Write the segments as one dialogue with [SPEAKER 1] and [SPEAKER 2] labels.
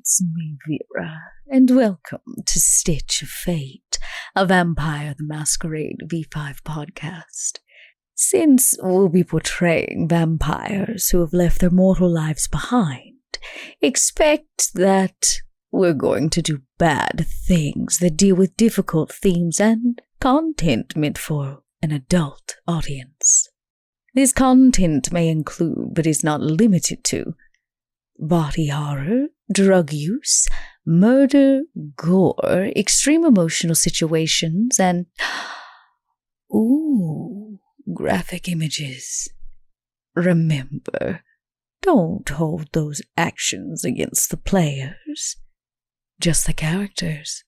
[SPEAKER 1] it's me, Vera, and welcome to Stitch of Fate, a Vampire the Masquerade V5 podcast. Since we'll be portraying vampires who have left their mortal lives behind, expect that we're going to do bad things that deal with difficult themes and content meant for an adult audience. This content may include, but is not limited to, body horror, drug use, murder, gore, extreme emotional situations, and graphic images. Remember, don't hold those actions against the players, just the characters.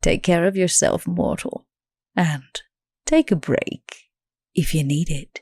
[SPEAKER 1] Take care of yourself, mortal, and take a break if you need it.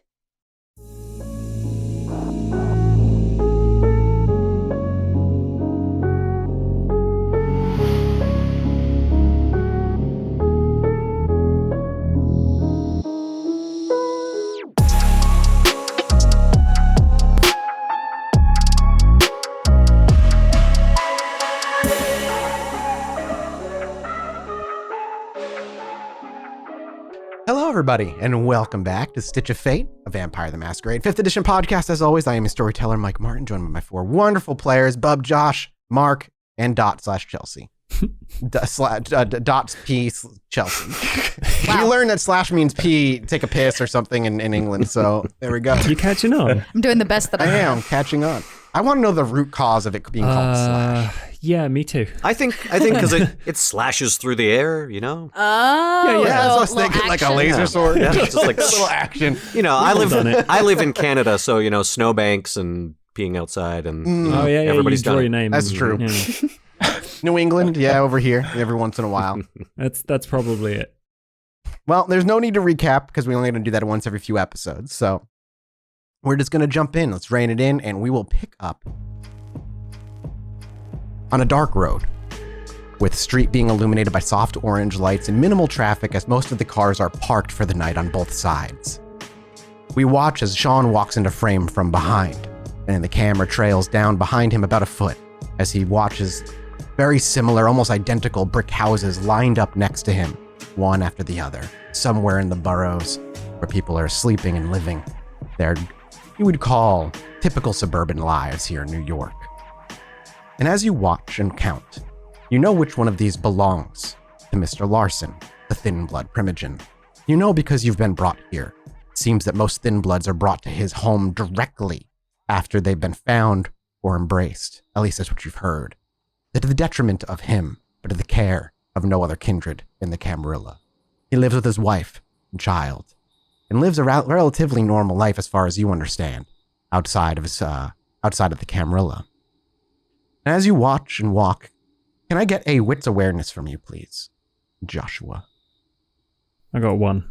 [SPEAKER 2] Hello, everybody, and welcome back to Stitch of Fate, a Vampire the Masquerade 5th edition podcast. As always, I am your storyteller, Mike Martin, joined by my four wonderful players, Bub, Josh, Mark, and Dot/Chelsea. Dot's P Chelsea. Wow. You learned that slash means pee, take a piss or something in England, so there we go.
[SPEAKER 3] You're catching on.
[SPEAKER 1] I'm doing the best that I can.
[SPEAKER 2] I am catching on. I want to know the root cause of it being called slash.
[SPEAKER 3] Yeah, me too.
[SPEAKER 4] I think because it slashes through the air, you know?
[SPEAKER 1] Oh,
[SPEAKER 2] Yeah, I was thinking like a laser sword.
[SPEAKER 4] Yeah, just like
[SPEAKER 2] a little action.
[SPEAKER 4] You know, I live in Canada, so you know, snowbanks and peeing outside and you know, everybody's
[SPEAKER 3] you draw your name.
[SPEAKER 2] That's true.
[SPEAKER 3] Yeah.
[SPEAKER 2] New England, over here every once in a while.
[SPEAKER 3] That's probably it.
[SPEAKER 2] Well, there's no need to recap because we only going to do that once every few episodes. So we're just going to jump in. Let's rein it in, and we will pick up on a dark road, with the street being illuminated by soft orange lights and minimal traffic as most of the cars are parked for the night on both sides. We watch as Sean walks into frame from behind, and the camera trails down behind him about a foot as he watches very similar, almost identical brick houses lined up next to him, one after the other, somewhere in the boroughs where people are sleeping and living their, you would call, typical suburban lives here in New York. And as you watch and count, you know which one of these belongs to Mr. Larson, the Thin-Blood Primogen. You know because you've been brought here. It seems that most Thin-Bloods are brought to his home directly after they've been found or embraced. At least that's what you've heard. That to the detriment of him, but to the care of no other kindred in the Camarilla. He lives with his wife and child, and lives a relatively normal life as far as you understand, outside of the Camarilla. And as you watch and walk, can I get a wits awareness from you, please, Joshua?
[SPEAKER 3] I got one.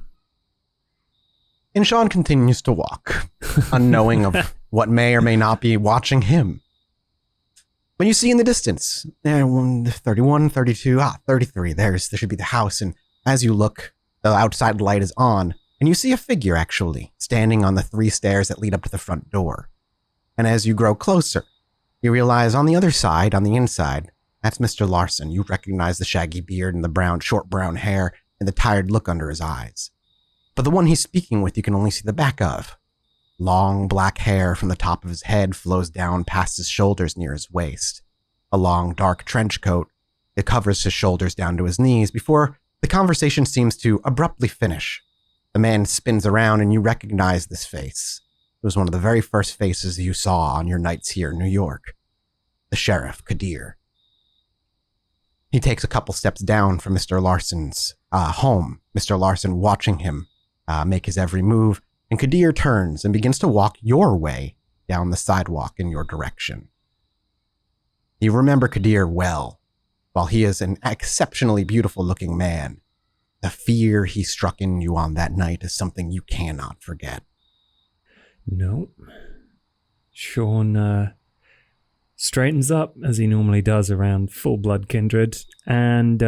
[SPEAKER 2] And Sean continues to walk, unknowing of what may or may not be watching him. When you see in the distance, 31, 32, 33, there should be the house. And as you look, the outside light is on, and you see a figure, actually, standing on the 3 stairs that lead up to the front door. And as you grow closer, you realize on the other side, on the inside, that's Mr. Larson. You recognize the shaggy beard and the short brown hair and the tired look under his eyes. But the one he's speaking with, you can only see the back of. Long black hair from the top of his head flows down past his shoulders near his waist. A long dark trench coat that covers his shoulders down to his knees before the conversation seems to abruptly finish. The man spins around and you recognize this face. It was one of the very first faces you saw on your nights here in New York. The Sheriff, Kadir. He takes a couple steps down from Mr. Larson's home, Mr. Larson watching him make his every move, and Kadir turns and begins to walk your way down the sidewalk in your direction. You remember Kadir well. While he is an exceptionally beautiful-looking man, the fear he struck in you on that night is something you cannot forget.
[SPEAKER 3] No. Sean straightens up, as he normally does around full-blood kindred, and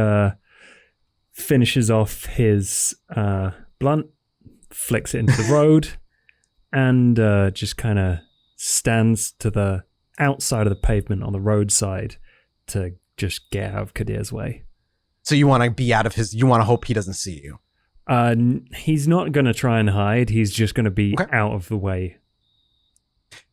[SPEAKER 3] finishes off his blunt, flicks it into the road, and just kind of stands to the outside of the pavement on the roadside to just get out of Kadir's way.
[SPEAKER 2] So you want to be out of his... You want to hope he doesn't see you.
[SPEAKER 3] He's not going to try and hide. He's just going to be
[SPEAKER 2] Okay.
[SPEAKER 3] out of the way.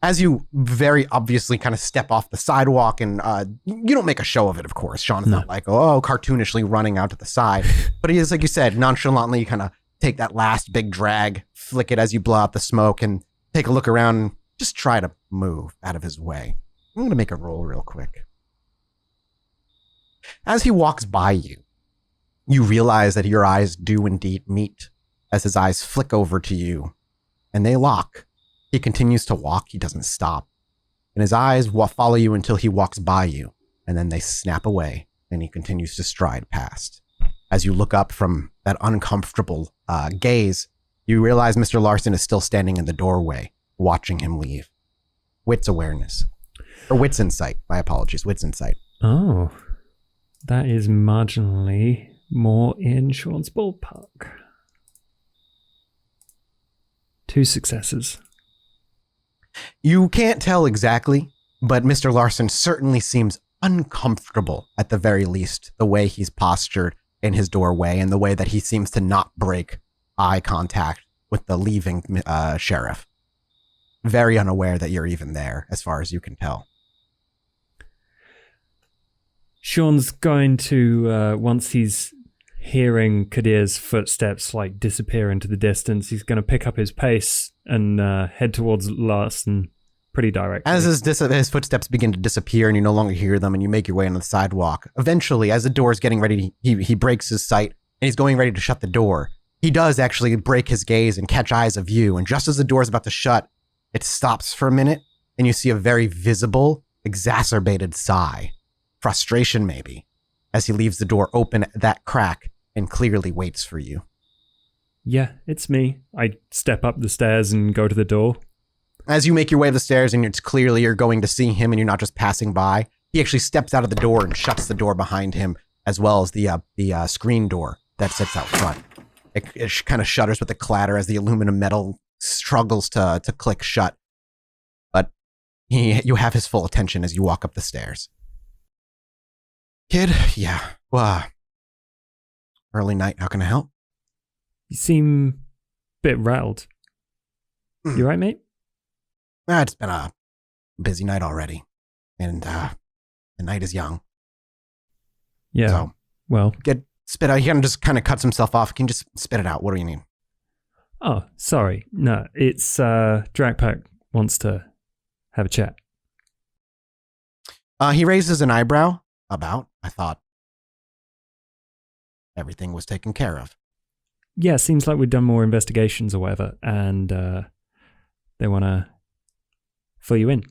[SPEAKER 2] As you very obviously kind of step off the sidewalk, and you don't make a show of it, of course. Sean's not like, cartoonishly running out to the side. But he is, like you said, nonchalantly, you kind of take that last big drag, flick it as you blow out the smoke, and take a look around and just try to move out of his way. I'm going to make a roll real quick. As he walks by you, you realize that your eyes do indeed meet as his eyes flick over to you, and they lock. He continues to walk. He doesn't stop. And his eyes follow you until he walks by you, and then they snap away, and he continues to stride past. As you look up from that uncomfortable gaze, you realize Mr. Larson is still standing in the doorway, watching him leave. Wits awareness. Or wits insight. My apologies. Wits insight.
[SPEAKER 3] Oh, that is marginally more in Sean's ballpark. 2 successes.
[SPEAKER 2] You can't tell exactly, but Mr. Larson certainly seems uncomfortable, at the very least, the way he's postured in his doorway and the way that he seems to not break eye contact with the leaving sheriff. Very unaware that you're even there, as far as you can tell.
[SPEAKER 3] Sean's going to, once he's hearing Kadir's footsteps like disappear into the distance, he's going to pick up his pace and head towards Larson pretty directly.
[SPEAKER 2] As his footsteps begin to disappear and you no longer hear them and you make your way on the sidewalk, eventually, as the door is getting ready, he breaks his sight and he's going ready to shut the door. He does actually break his gaze and catch eyes of you, and just as the door is about to shut, it stops for a minute and you see a very visible, exacerbated sigh. Frustration, maybe, as he leaves the door open at that crack and clearly waits for you.
[SPEAKER 3] Yeah, it's me. I step up the stairs and go to the door.
[SPEAKER 2] As you make your way up the stairs and it's clearly you're going to see him and you're not just passing by, he actually steps out of the door and shuts the door behind him, as well as the screen door that sits out front. It kind of shudders with a clatter as the aluminum metal struggles to click shut. But you have his full attention as you walk up the stairs. Kid, yeah, well, early night, how can I help?
[SPEAKER 3] You seem a bit rattled. You right, mate?
[SPEAKER 2] It's been a busy night already, and the night is young.
[SPEAKER 3] Yeah,
[SPEAKER 2] So,
[SPEAKER 3] well...
[SPEAKER 2] spit out. He kind of cuts himself off. Can you just spit it out? What do you need?
[SPEAKER 3] Oh, sorry. No, it's Drac Pack wants to have a chat.
[SPEAKER 2] He raises an eyebrow. I thought everything was taken care of.
[SPEAKER 3] Yeah, seems like we've done more investigations or whatever, and they want to fill you in.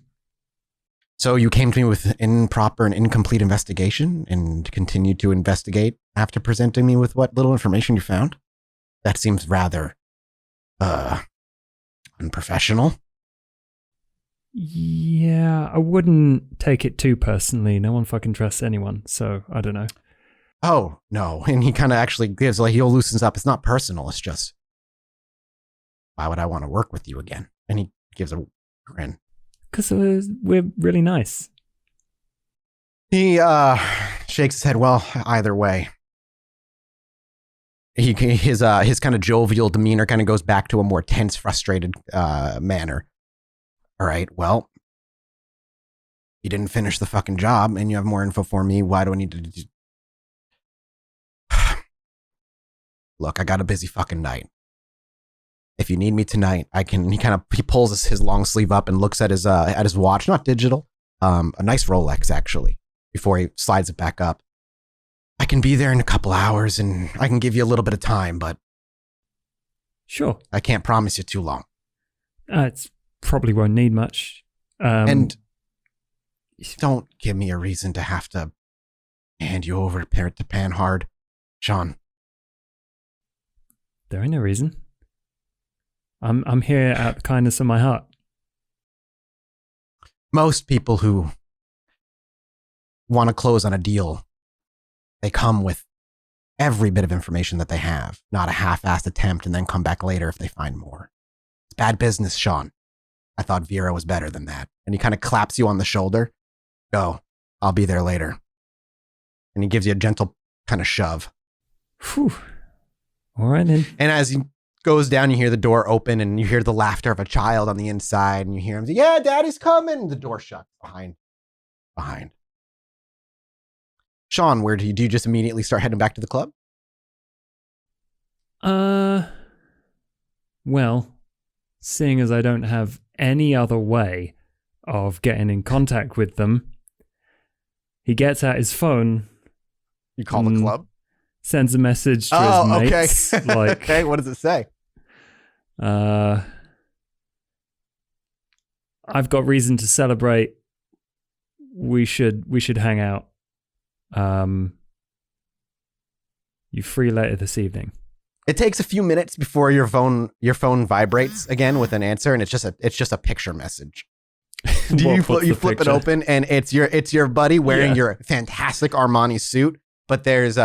[SPEAKER 2] So you came to me with improper and incomplete investigation and continued to investigate after presenting me with what little information you found? That seems rather, unprofessional.
[SPEAKER 3] Yeah, I wouldn't take it too personally. No one fucking trusts anyone, so I don't know.
[SPEAKER 2] Oh, no. And he kind of actually gives, he loosens up. It's not personal. It's just, why would I want to work with you again? And he gives a grin.
[SPEAKER 3] Because we're really nice.
[SPEAKER 2] He shakes his head. Well, either way. His kind of jovial demeanor kind of goes back to a more tense, frustrated manner. All right, well, you didn't finish the fucking job and you have more info for me. Why do I need to do... Look, I got a busy fucking night. If you need me tonight, I can... He pulls his long sleeve up and looks at his watch, not digital, a nice Rolex, actually, before he slides it back up. I can be there in a couple hours and I can give you a little bit of time, but...
[SPEAKER 3] Sure.
[SPEAKER 2] I can't promise you too long.
[SPEAKER 3] It's probably won't need much.
[SPEAKER 2] And don't give me a reason to have to hand you over to Panhard, Sean.
[SPEAKER 3] There ain't no reason. I'm here out of the kindness of my heart.
[SPEAKER 2] Most people who want to close on a deal, they come with every bit of information that they have, not a half-assed attempt and then come back later if they find more. It's bad business, Sean. I thought Vera was better than that. And he kind of claps you on the shoulder. Go. I'll be there later. And he gives you a gentle kind of shove.
[SPEAKER 3] Whew. All right, then.
[SPEAKER 2] And as he goes down, you hear the door open and you hear the laughter of a child on the inside. And you hear him say, yeah, Daddy's coming. The door shuts behind. Sean, where do you just immediately start heading back to the club?
[SPEAKER 3] Well, seeing as I don't have any other way of getting in contact with them, he gets out his phone.
[SPEAKER 2] You call the club?
[SPEAKER 3] Sends a message to his mates.
[SPEAKER 2] Okay.
[SPEAKER 3] Like,
[SPEAKER 2] okay, what does it say?
[SPEAKER 3] I've got reason to celebrate. We should hang out. You free later this evening?
[SPEAKER 2] It takes a few minutes before your phone vibrates again with an answer, and it's just a picture message. You flip it open, and it's your buddy wearing your fantastic Armani suit, but there's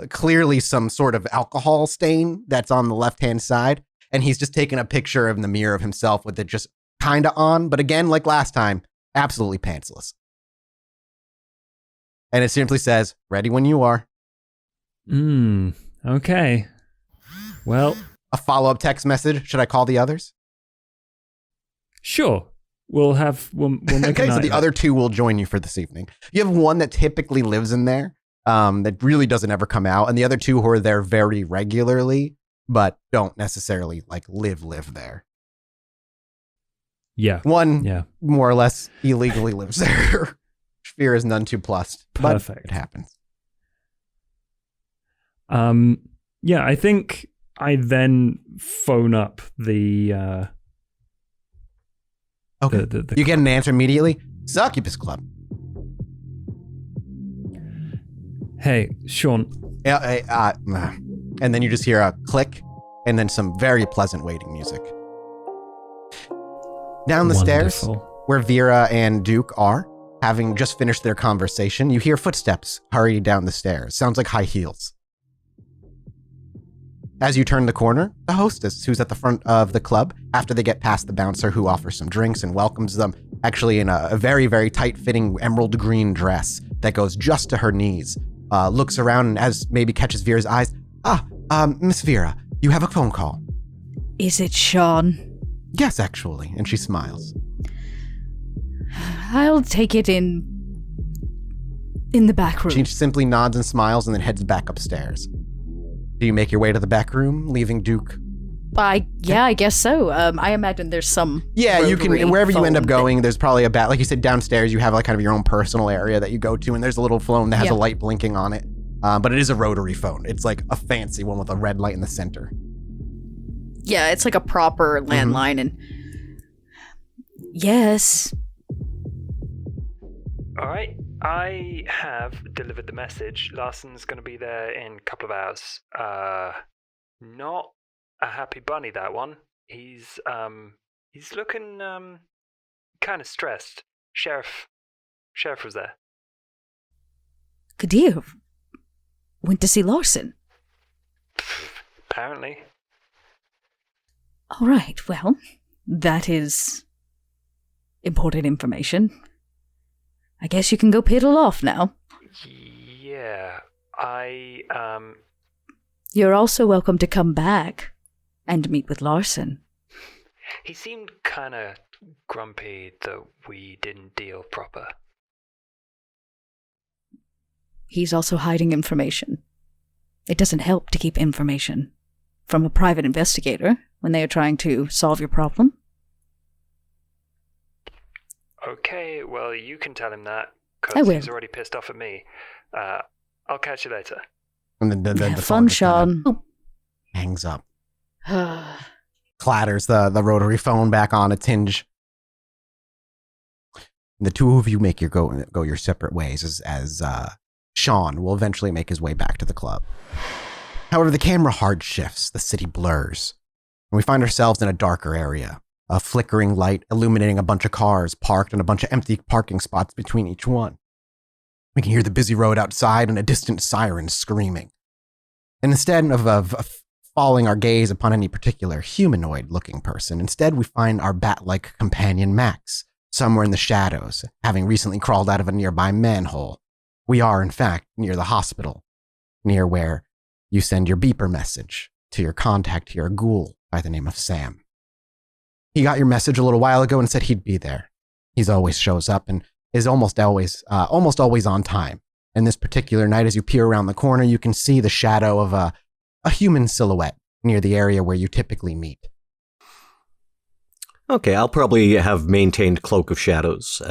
[SPEAKER 2] clearly some sort of alcohol stain that's on the left-hand side, and he's just taking a picture of the mirror of himself with it just kind of on, but again, like last time, absolutely pantsless. And it simply says, ready when you are.
[SPEAKER 3] Okay. Well,
[SPEAKER 2] a follow-up text message. Should I call the others?
[SPEAKER 3] Sure. We'll make
[SPEAKER 2] okay, so the other two will join you for this evening. You have one that typically lives in there, that really doesn't ever come out, and the other two who are there very regularly, but don't necessarily like live there.
[SPEAKER 3] Yeah.
[SPEAKER 2] One more or less illegally lives there. Fear is none too plus.
[SPEAKER 3] Perfect.
[SPEAKER 2] But it happens.
[SPEAKER 3] Yeah, I think I then phone up the
[SPEAKER 2] okay.
[SPEAKER 3] The
[SPEAKER 2] you get an answer immediately. Succubus Club.
[SPEAKER 3] Hey, Sean.
[SPEAKER 2] And then you just hear a click and then some very pleasant waiting music. Down the stairs where Vera and Duke are, having just finished their conversation, you hear footsteps hurry down the stairs. Sounds like high heels. As you turn the corner, the hostess, who's at the front of the club, after they get past the bouncer who offers some drinks and welcomes them, actually in a very, very tight-fitting emerald green dress that goes just to her knees, looks around and as maybe catches Vera's eyes. Miss Vera, you have a phone call.
[SPEAKER 1] Is it Sean?
[SPEAKER 2] Yes, actually. And she smiles.
[SPEAKER 1] I'll take it in the back room.
[SPEAKER 2] She simply nods and smiles and then heads back upstairs. Do you make your way to the back room, leaving Duke?
[SPEAKER 1] I guess so. I imagine there's some.
[SPEAKER 2] Yeah, you can, wherever you end up going, there's probably like you said, downstairs, you have like kind of your own personal area that you go to, and there's a little phone that has a light blinking on it. But it is a rotary phone. It's like a fancy one with a red light in the center.
[SPEAKER 1] Yeah, it's like a proper landline, and yes.
[SPEAKER 3] All right, I have delivered the message. Larson's going to be there in a couple of hours. Not a happy bunny, that one. He's looking kind of stressed. Sheriff was there.
[SPEAKER 1] Good deal. Went to see Larson.
[SPEAKER 3] Apparently.
[SPEAKER 1] All right, well, that is important information. I guess you can go piddle off now.
[SPEAKER 3] Yeah,
[SPEAKER 1] You're also welcome to come back and meet with Larson.
[SPEAKER 3] He seemed kind of grumpy that we didn't deal proper.
[SPEAKER 1] He's also hiding information. It doesn't help to keep information from a private investigator when they are trying to solve your problem.
[SPEAKER 3] Okay, well, you can tell him that,
[SPEAKER 1] I
[SPEAKER 3] because
[SPEAKER 1] will.
[SPEAKER 3] he's already pissed off at me. I'll catch you later.
[SPEAKER 2] And then
[SPEAKER 1] Have
[SPEAKER 2] the
[SPEAKER 1] fun,
[SPEAKER 2] phone just
[SPEAKER 1] Sean.
[SPEAKER 2] hangs up. Clatters the rotary phone back on its hinge. And the two of you make your go your separate ways as Sean will eventually make his way back to the club. However, the camera hard shifts, the city blurs, and we find ourselves in a darker area. A flickering light illuminating a bunch of cars parked and a bunch of empty parking spots between each one. We can hear the busy road outside and a distant siren screaming. And instead of following our gaze upon any particular humanoid-looking person, instead we find our bat-like companion Max, somewhere in the shadows, having recently crawled out of a nearby manhole. We are, in fact, near the hospital, near where you send your beeper message to your contact here, a ghoul by the name of Sam. He got your message a little while ago and said he'd be there. He's always shows up and is almost always on time. And this particular night, as you peer around the corner, you can see the shadow of a human silhouette near the area where you typically meet.
[SPEAKER 4] Okay, I'll probably have maintained Cloak of Shadows.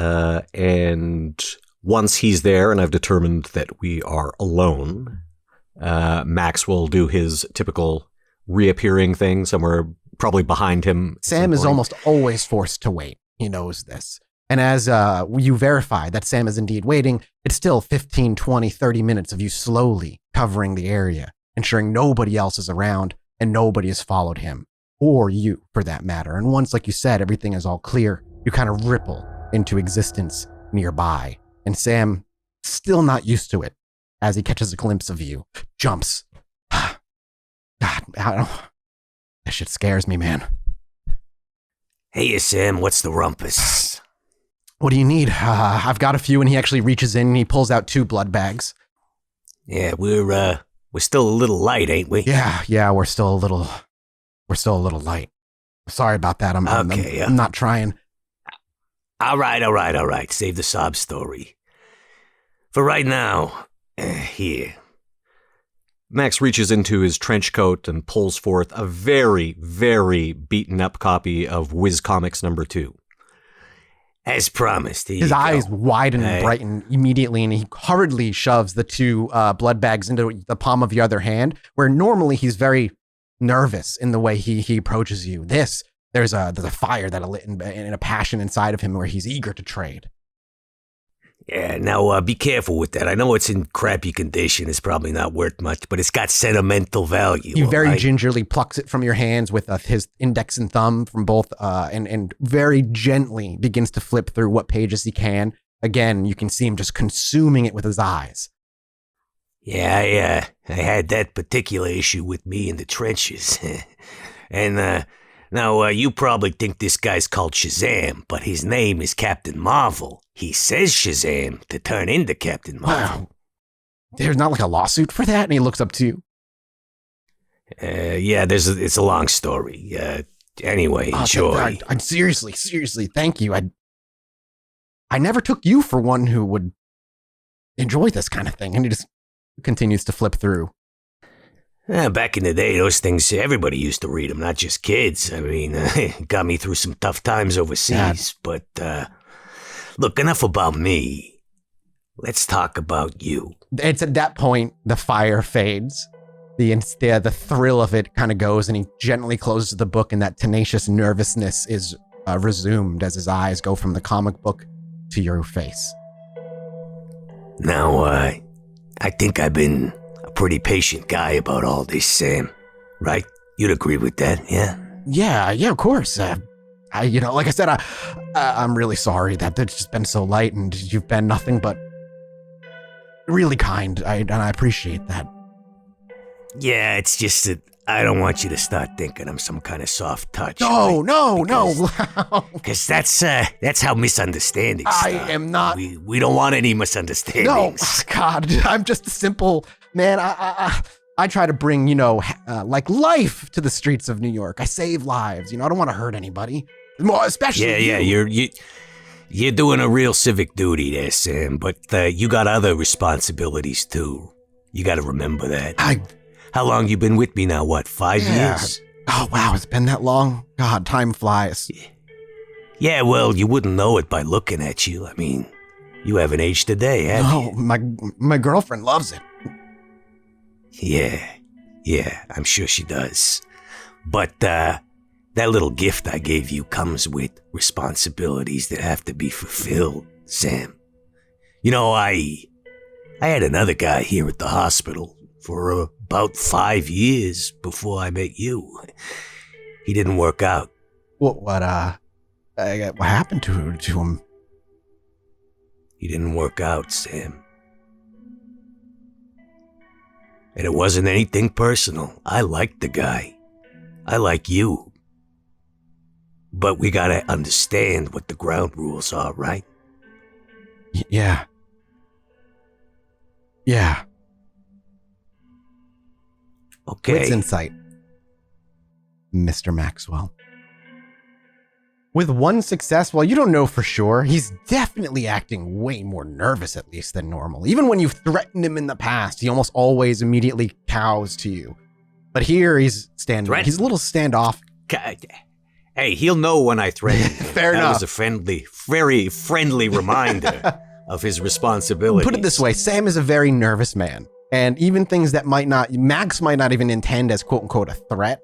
[SPEAKER 4] And once he's there and I've determined that we are alone, Max will do his typical reappearing thing somewhere probably behind him.
[SPEAKER 2] Sam is almost always forced to wait. He knows this. And as you verify that Sam is indeed waiting, it's still 15, 20, 30 minutes of you slowly covering the area, ensuring nobody else is around and nobody has followed him, or you for that matter. And once, like you said, everything is all clear, you kind of ripple into existence nearby. And Sam, still not used to it, as he catches a glimpse of you, jumps. God, that shit scares me, man.
[SPEAKER 5] Hey, Sam, what's the rumpus?
[SPEAKER 2] What do you need? I've got a few, and he actually reaches in and he pulls out 2 blood bags.
[SPEAKER 5] Yeah, we're still a little light, ain't we?
[SPEAKER 2] Yeah, we're still a little light. Sorry about that. I'm not trying.
[SPEAKER 5] All right. Save the sob story. For right now, here.
[SPEAKER 4] Max reaches into his trench coat and pulls forth a very, very beaten up copy of Whiz Comics #2.
[SPEAKER 5] As promised.
[SPEAKER 2] His eyes widen and brighten immediately, and he hurriedly shoves the 2 blood bags into the palm of your other hand, where normally he's very nervous in the way he approaches you. There's a fire that lit and a passion inside of him where he's eager to trade.
[SPEAKER 5] Yeah, now be careful with that. I know it's in crappy condition. It's probably not worth much, but it's got sentimental value.
[SPEAKER 2] He very gingerly plucks it from your hands with his index and thumb from both, and very gently begins to flip through what pages he can. Again, you can see him just consuming it with his eyes.
[SPEAKER 5] Yeah, I had that particular issue with me in the trenches. And now you probably think this guy's called Shazam, but his name is Captain Marvel. He says Shazam to turn into Captain Marvel.
[SPEAKER 2] Wow. There's not like a lawsuit for that? And he looks up to you.
[SPEAKER 5] Yeah, it's a long story. Anyway, enjoy.
[SPEAKER 2] I'm seriously, thank you. I never took you for one who would enjoy this kind of thing. And he just continues to flip through.
[SPEAKER 5] Back in the day, those things, everybody used to read them, not just kids. I mean, it got me through some tough times overseas. Yeah. But look, enough about me. Let's talk about you.
[SPEAKER 2] It's at that point, the fire fades. The thrill of it kind of goes, and he gently closes the book, and that tenacious nervousness is resumed as his eyes go from the comic book to your face.
[SPEAKER 5] Now, I think I've been a pretty patient guy about all this, Sam. Right? You'd agree with that, yeah? Yeah,
[SPEAKER 2] of course. Like I said, I'm really sorry that it's just been so light, and you've been nothing but really kind, and I appreciate that.
[SPEAKER 5] Yeah, it's just that I don't want you to start thinking I'm some kind of soft touch.
[SPEAKER 2] No.
[SPEAKER 5] Because that's how misunderstandings start.
[SPEAKER 2] I am not.
[SPEAKER 5] We don't want any misunderstandings.
[SPEAKER 2] No, God, I'm just a simple man. I try to bring, like life to the streets of New York. I save lives. I don't want to hurt anybody. More, especially you.
[SPEAKER 5] Yeah, you're doing a real civic duty there, Sam. But you got other responsibilities too. You got to remember that. How long you been with me now? What, 5 years?
[SPEAKER 2] Oh, wow, it's been that long? God, time flies.
[SPEAKER 5] Yeah, well, you wouldn't know it by looking at you. I mean, you haven't aged a day, have you?
[SPEAKER 2] No, my girlfriend loves it.
[SPEAKER 5] Yeah, I'm sure she does. But that little gift I gave you comes with responsibilities that have to be fulfilled, Sam. I had another guy here at the hospital for about 5 years before I met you. He didn't work out.
[SPEAKER 2] What happened to him?
[SPEAKER 5] He didn't work out, Sam. And it wasn't anything personal. I liked the guy. I like you. But we gotta understand what the ground rules are, right?
[SPEAKER 2] Yeah. Yeah.
[SPEAKER 5] Okay.
[SPEAKER 2] Wits insight, Mr. Maxwell. With one success, well, you don't know for sure. He's definitely acting way more nervous, at least, than normal. Even when you've threatened him in the past, he almost always immediately cows to you. But here, he's a little standoff.
[SPEAKER 5] Hey, he'll know when I threaten him.
[SPEAKER 2] Fair enough.
[SPEAKER 5] That was a very friendly reminder of his responsibilities.
[SPEAKER 2] Put it this way, Sam is a very nervous man. And even things that Max might not even intend as quote-unquote a threat,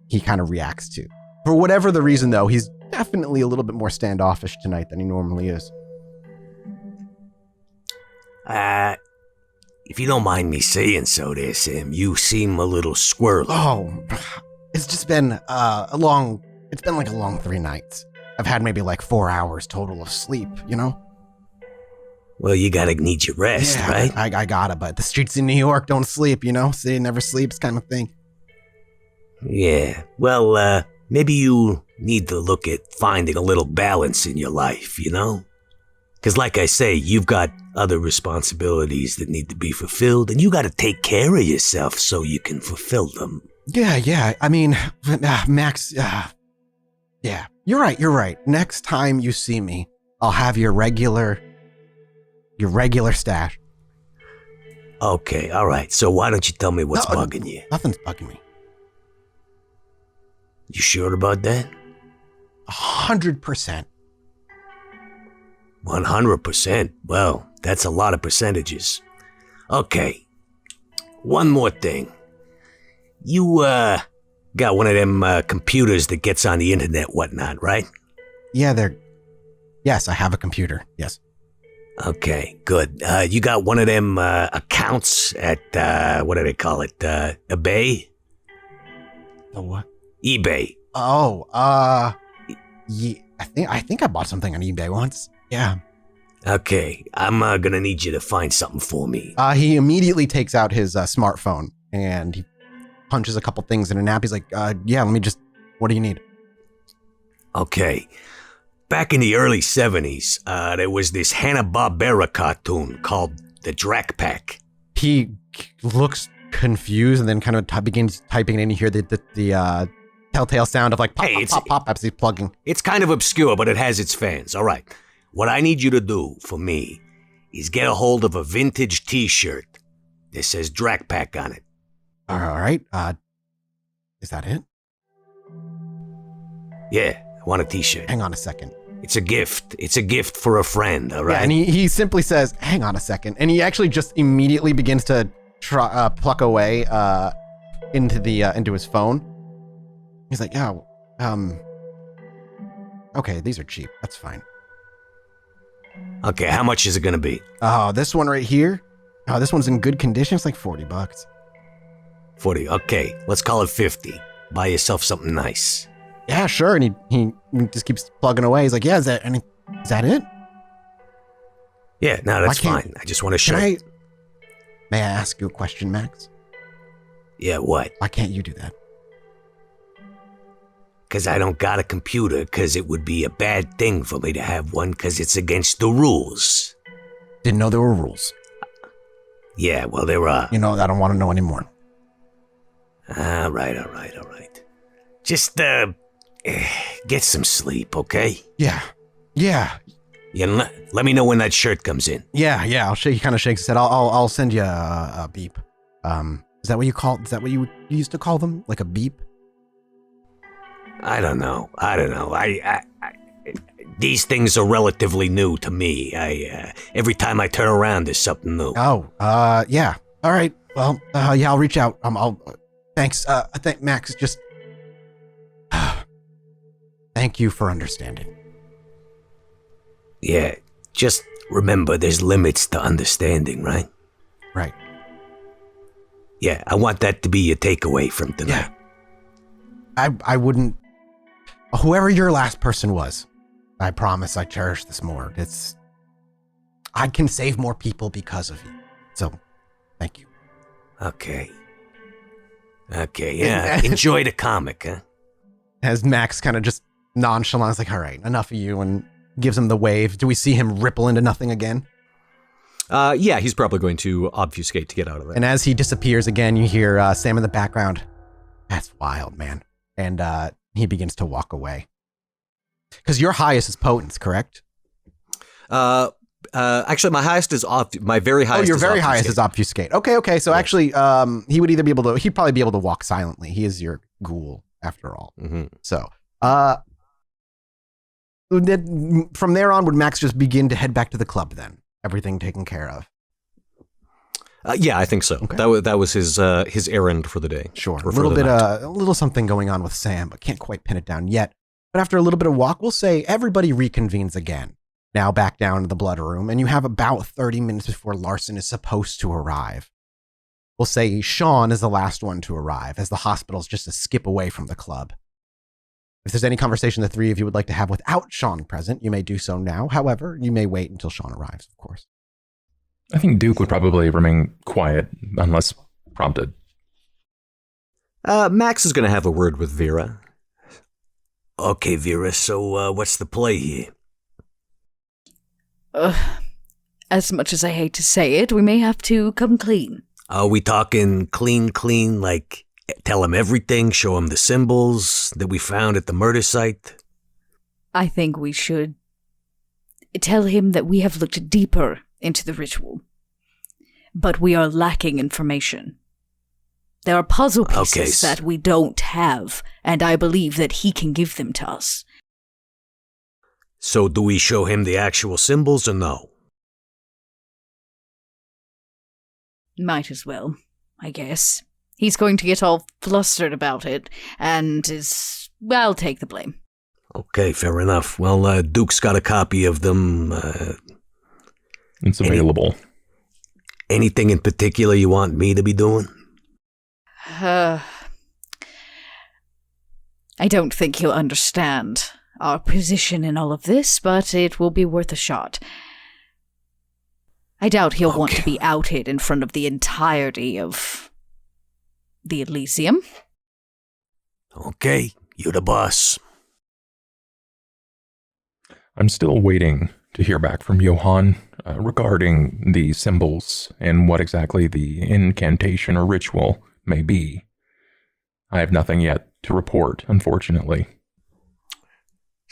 [SPEAKER 2] he kind of reacts to. For whatever the reason, though, he's definitely a little bit more standoffish tonight than he normally is.
[SPEAKER 5] If you don't mind me saying so there, Sam, you seem a little squirrely.
[SPEAKER 2] Oh, it's just been a long 3 nights. I've had maybe like 4 hours total of sleep, you know?
[SPEAKER 5] Well, you gotta need your rest,
[SPEAKER 2] Yeah,
[SPEAKER 5] right?
[SPEAKER 2] I gotta, but the streets in New York don't sleep, you know? City never sleeps kind of thing.
[SPEAKER 5] Yeah. Well, maybe you need to look at finding a little balance in your life, you know? Because like I say, you've got other responsibilities that need to be fulfilled, and you gotta take care of yourself so you can fulfill them.
[SPEAKER 2] Yeah. I mean, Max, yeah, you're right. Next time you see me, I'll have your regular stash.
[SPEAKER 5] Okay, all right. So why don't you tell me what's bugging you?
[SPEAKER 2] Nothing's bugging me.
[SPEAKER 5] You sure about that?
[SPEAKER 2] 100%.
[SPEAKER 5] 100%? Well, that's a lot of percentages. Okay. One more thing. You, got one of them, computers that gets on the internet whatnot, right?
[SPEAKER 2] Yeah, yes, I have a computer. Yes.
[SPEAKER 5] Okay, good. You got one of them, accounts at, what do they call it? eBay?
[SPEAKER 2] The what?
[SPEAKER 5] eBay.
[SPEAKER 2] Oh, yeah, I think I bought something on eBay once. Yeah.
[SPEAKER 5] Okay, I'm, gonna need you to find something for me.
[SPEAKER 2] He immediately takes out his smartphone and he punches a couple things in an app. He's like, yeah, what do you need?
[SPEAKER 5] Okay. Back in the early 70s, there was this Hanna-Barbera cartoon called the Drac Pack.
[SPEAKER 2] He looks confused and then kind of begins typing in. You hear the telltale sound of like pop,
[SPEAKER 5] Hey,
[SPEAKER 2] pop, pop, pop as he's plugging.
[SPEAKER 5] It's kind of obscure, but it has its fans. All right. What I need you to do for me is get a hold of a vintage t-shirt that says Drac Pack on it.
[SPEAKER 2] All right. Is that it?
[SPEAKER 5] Yeah, I want a t-shirt.
[SPEAKER 2] Hang on a second.
[SPEAKER 5] It's a gift. It's a gift for a friend, all right?
[SPEAKER 2] Yeah, and he simply says, hang on a second. And he actually just immediately begins to pluck away into his phone. He's like, yeah, okay, these are cheap. That's fine.
[SPEAKER 5] Okay, how much is it going to be?
[SPEAKER 2] Oh, this one right here? Oh, this one's in good condition. It's like $40.
[SPEAKER 5] 40. Okay, let's call it 50. Buy yourself something nice.
[SPEAKER 2] Yeah, sure. And he just keeps plugging away. He's like, yeah, is that it?
[SPEAKER 5] Yeah, no, that's fine. I just want to show.
[SPEAKER 2] May I ask you a question, Max?
[SPEAKER 5] Yeah, what?
[SPEAKER 2] Why can't you do that?
[SPEAKER 5] Because I don't got a computer, because it would be a bad thing for me to have one, because it's against the rules.
[SPEAKER 2] Didn't know there were rules.
[SPEAKER 5] Yeah, well, there are.
[SPEAKER 2] You know, I don't want to know anymore.
[SPEAKER 5] All right. Just, get some sleep, okay?
[SPEAKER 2] Yeah.
[SPEAKER 5] Let me know when that shirt comes in.
[SPEAKER 2] Yeah. He kind of shakes his head. I'll send you a beep. Is that what you used to call them? Like a beep?
[SPEAKER 5] I don't know. I these things are relatively new to me. Every time I turn around, there's something new.
[SPEAKER 2] Oh, yeah. All right. Well, yeah, I'll reach out. Thanks. I think Max, just thank you for understanding.
[SPEAKER 5] Yeah, just remember there's limits to understanding, right?
[SPEAKER 2] Right.
[SPEAKER 5] Yeah, I want that to be your takeaway from tonight.
[SPEAKER 2] Yeah. I wouldn't. Whoever your last person was, I promise I cherish this more. I can save more people because of you. So, thank you.
[SPEAKER 5] Okay, yeah. Enjoy the comic, huh?
[SPEAKER 2] As Max kind of just nonchalant is like, all right, enough of you, and gives him the wave. Do we see him ripple into nothing again?
[SPEAKER 4] Yeah, he's probably going to obfuscate to get out of there.
[SPEAKER 2] And as he disappears again, you hear Sam in the background. That's wild, man. And he begins to walk away. Because your highest is potence, correct?
[SPEAKER 4] Actually, my highest is my very highest.
[SPEAKER 2] Oh, your
[SPEAKER 4] is
[SPEAKER 2] very
[SPEAKER 4] obfuscate.
[SPEAKER 2] highest is obfuscate. Okay. So actually, he would either be able to. He'd probably be able to walk silently. He is your ghoul, after all.
[SPEAKER 4] Mm-hmm.
[SPEAKER 2] So, from there on, would Max just begin to head back to the club? Then everything taken care of.
[SPEAKER 4] Yeah, I think so.
[SPEAKER 2] Okay.
[SPEAKER 4] That was his errand for the day.
[SPEAKER 2] Sure. A little something going on with Sam, but can't quite pin it down yet. But after a little bit of walk, we'll say everybody reconvenes again. Now back down to the blood room, and you have about 30 minutes before Larson is supposed to arrive. We'll say Sean is the last one to arrive, as the hospital's just a skip away from the club. If there's any conversation the three of you would like to have without Sean present, you may do so now. However, you may wait until Sean arrives, of course.
[SPEAKER 6] I think Duke would probably remain quiet unless prompted.
[SPEAKER 4] Max is going to have a word with Vera.
[SPEAKER 5] Okay, Vera, so what's the play here?
[SPEAKER 1] As much as I hate to say it, we may have to come clean.
[SPEAKER 5] Are we talking clean, like tell him everything, show him the symbols that we found at the murder site?
[SPEAKER 1] I think we should tell him that we have looked deeper into the ritual, but we are lacking information. There are puzzle pieces that we don't have, and I believe that he can give them to us.
[SPEAKER 5] So do we show him the actual symbols or no?
[SPEAKER 1] Might as well, I guess. He's going to get all flustered about it, and I'll take the blame.
[SPEAKER 5] Okay, fair enough. Well, Duke's got a copy of them.
[SPEAKER 6] It's available.
[SPEAKER 5] Anything in particular you want me to be doing?
[SPEAKER 1] I don't think he'll understand our position in all of this, but it will be worth a shot. I doubt he'll want to be outed in front of the entirety of the Elysium.
[SPEAKER 5] Okay, you're the boss.
[SPEAKER 6] I'm still waiting to hear back from Johann regarding the symbols and what exactly the incantation or ritual may be. I have nothing yet to report, unfortunately.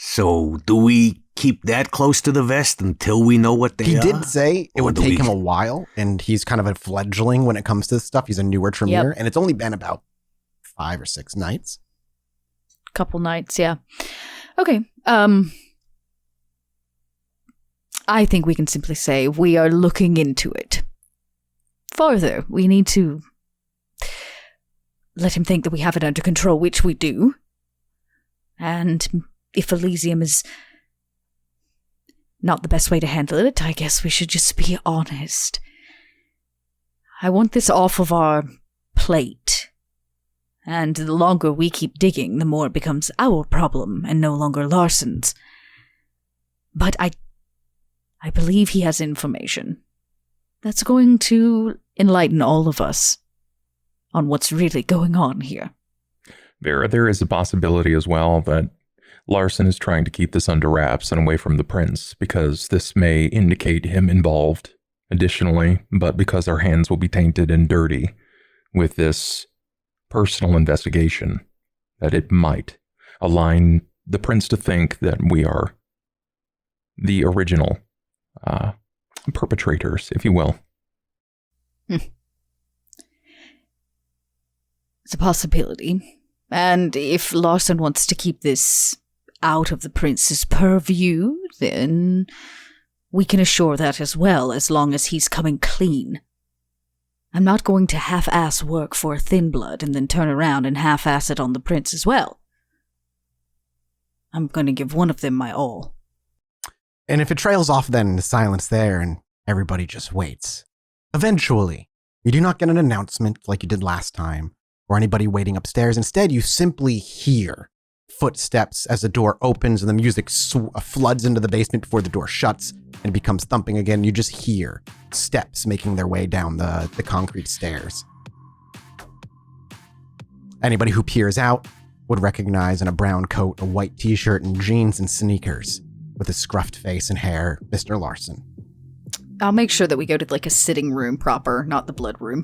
[SPEAKER 5] So, do we keep that close to the vest until we know what they are?
[SPEAKER 2] He did say it would take him a while, and he's kind of a fledgling when it comes to this stuff. He's a newer Tremere, and it's only been about 5 or 6 nights.
[SPEAKER 1] Couple nights, yeah. Okay, I think we can simply say we are looking into it. Further, we need to let him think that we have it under control, which we do. And if Elysium is not the best way to handle it, I guess we should just be honest. I want this off of our plate. And the longer we keep digging, the more it becomes our problem and no longer Larson's. But I believe he has information that's going to enlighten all of us on what's really going on here.
[SPEAKER 6] Vera, there is a possibility as well that Larson is trying to keep this under wraps and away from the prince because this may indicate him involved additionally, but because our hands will be tainted and dirty with this personal investigation, that it might align the prince to think that we are the original perpetrators, if you will.
[SPEAKER 1] It's a possibility. And if Larson wants to keep this out of the prince's purview, then we can assure that as well, as long as he's coming clean. I'm not going to half-ass work for a Thin-Blood and then turn around and half-ass it on the prince as well. I'm going to give one of them my all.
[SPEAKER 2] And if it trails off then into silence there and everybody just waits, eventually, you do not get an announcement like you did last time, or anybody waiting upstairs. Instead, you simply hear footsteps as the door opens and the music floods into the basement before the door shuts and becomes thumping again. You just hear steps making their way down the concrete stairs. Anybody who peers out would recognize in a brown coat, a white t-shirt, and jeans and sneakers with a scruffed face and hair, Mr. Larson.
[SPEAKER 7] I'll make sure that we go to like a sitting room proper, not the blood room.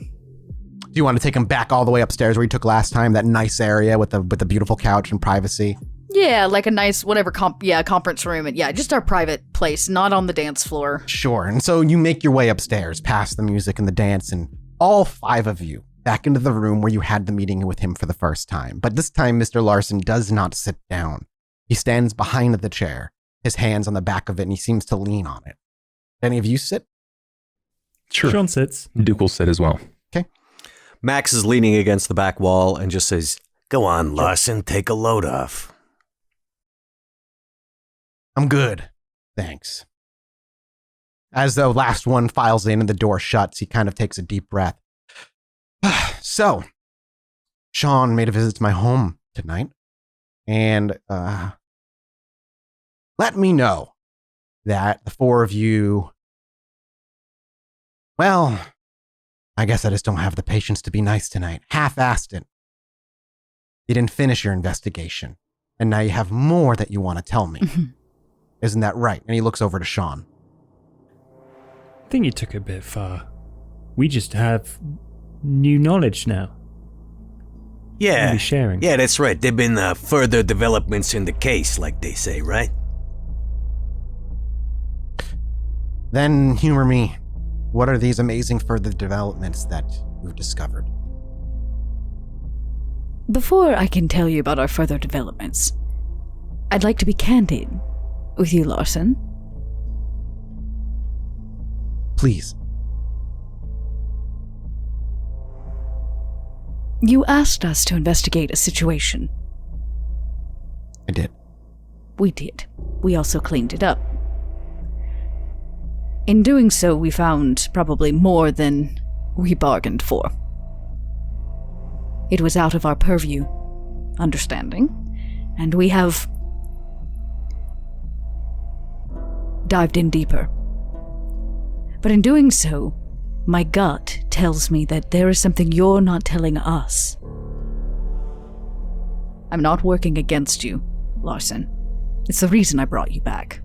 [SPEAKER 2] Do you want to take him back all the way upstairs where you took last time? That nice area with the beautiful couch and privacy?
[SPEAKER 7] Yeah, like a nice whatever conference room, and yeah, just our private place, not on the dance floor.
[SPEAKER 2] Sure. And so you make your way upstairs past the music and the dance, and all 5 of you back into the room where you had the meeting with him for the first time. But this time, Mr. Larson does not sit down. He stands behind the chair, his hands on the back of it, and he seems to lean on it. Any of you sit?
[SPEAKER 6] Sure.
[SPEAKER 3] Sean sits.
[SPEAKER 6] Duke will sit as well.
[SPEAKER 2] Okay.
[SPEAKER 4] Max is leaning against the back wall and just says,
[SPEAKER 5] Go on, Larson, take a load off.
[SPEAKER 2] I'm good. Thanks. As the last one files in and the door shuts, he kind of takes a deep breath. So, Sean made a visit to my home tonight, and let me know that the 4 of you, well, I guess I just don't have the patience to be nice tonight. Half-assed it. You didn't finish your investigation, and now you have more that you want to tell me. Isn't that right? And he looks over to Sean.
[SPEAKER 3] I think you took it a bit far. We just have new knowledge now.
[SPEAKER 5] Yeah.
[SPEAKER 3] We'll be sharing.
[SPEAKER 5] Yeah, that's right. There've been further developments in the case, like they say, right?
[SPEAKER 2] Then humor me. What are these amazing further developments that you've discovered?
[SPEAKER 1] Before I can tell you about our further developments, I'd like to be candid with you, Larson.
[SPEAKER 2] Please.
[SPEAKER 1] You asked us to investigate a situation.
[SPEAKER 2] I did.
[SPEAKER 1] We did. We also cleaned it up. In doing so, we found probably more than we bargained for. It was out of our purview, understanding, and we have dived in deeper. But in doing so, my gut tells me that there is something you're not telling us. I'm not working against you, Larson. It's the reason I brought you back.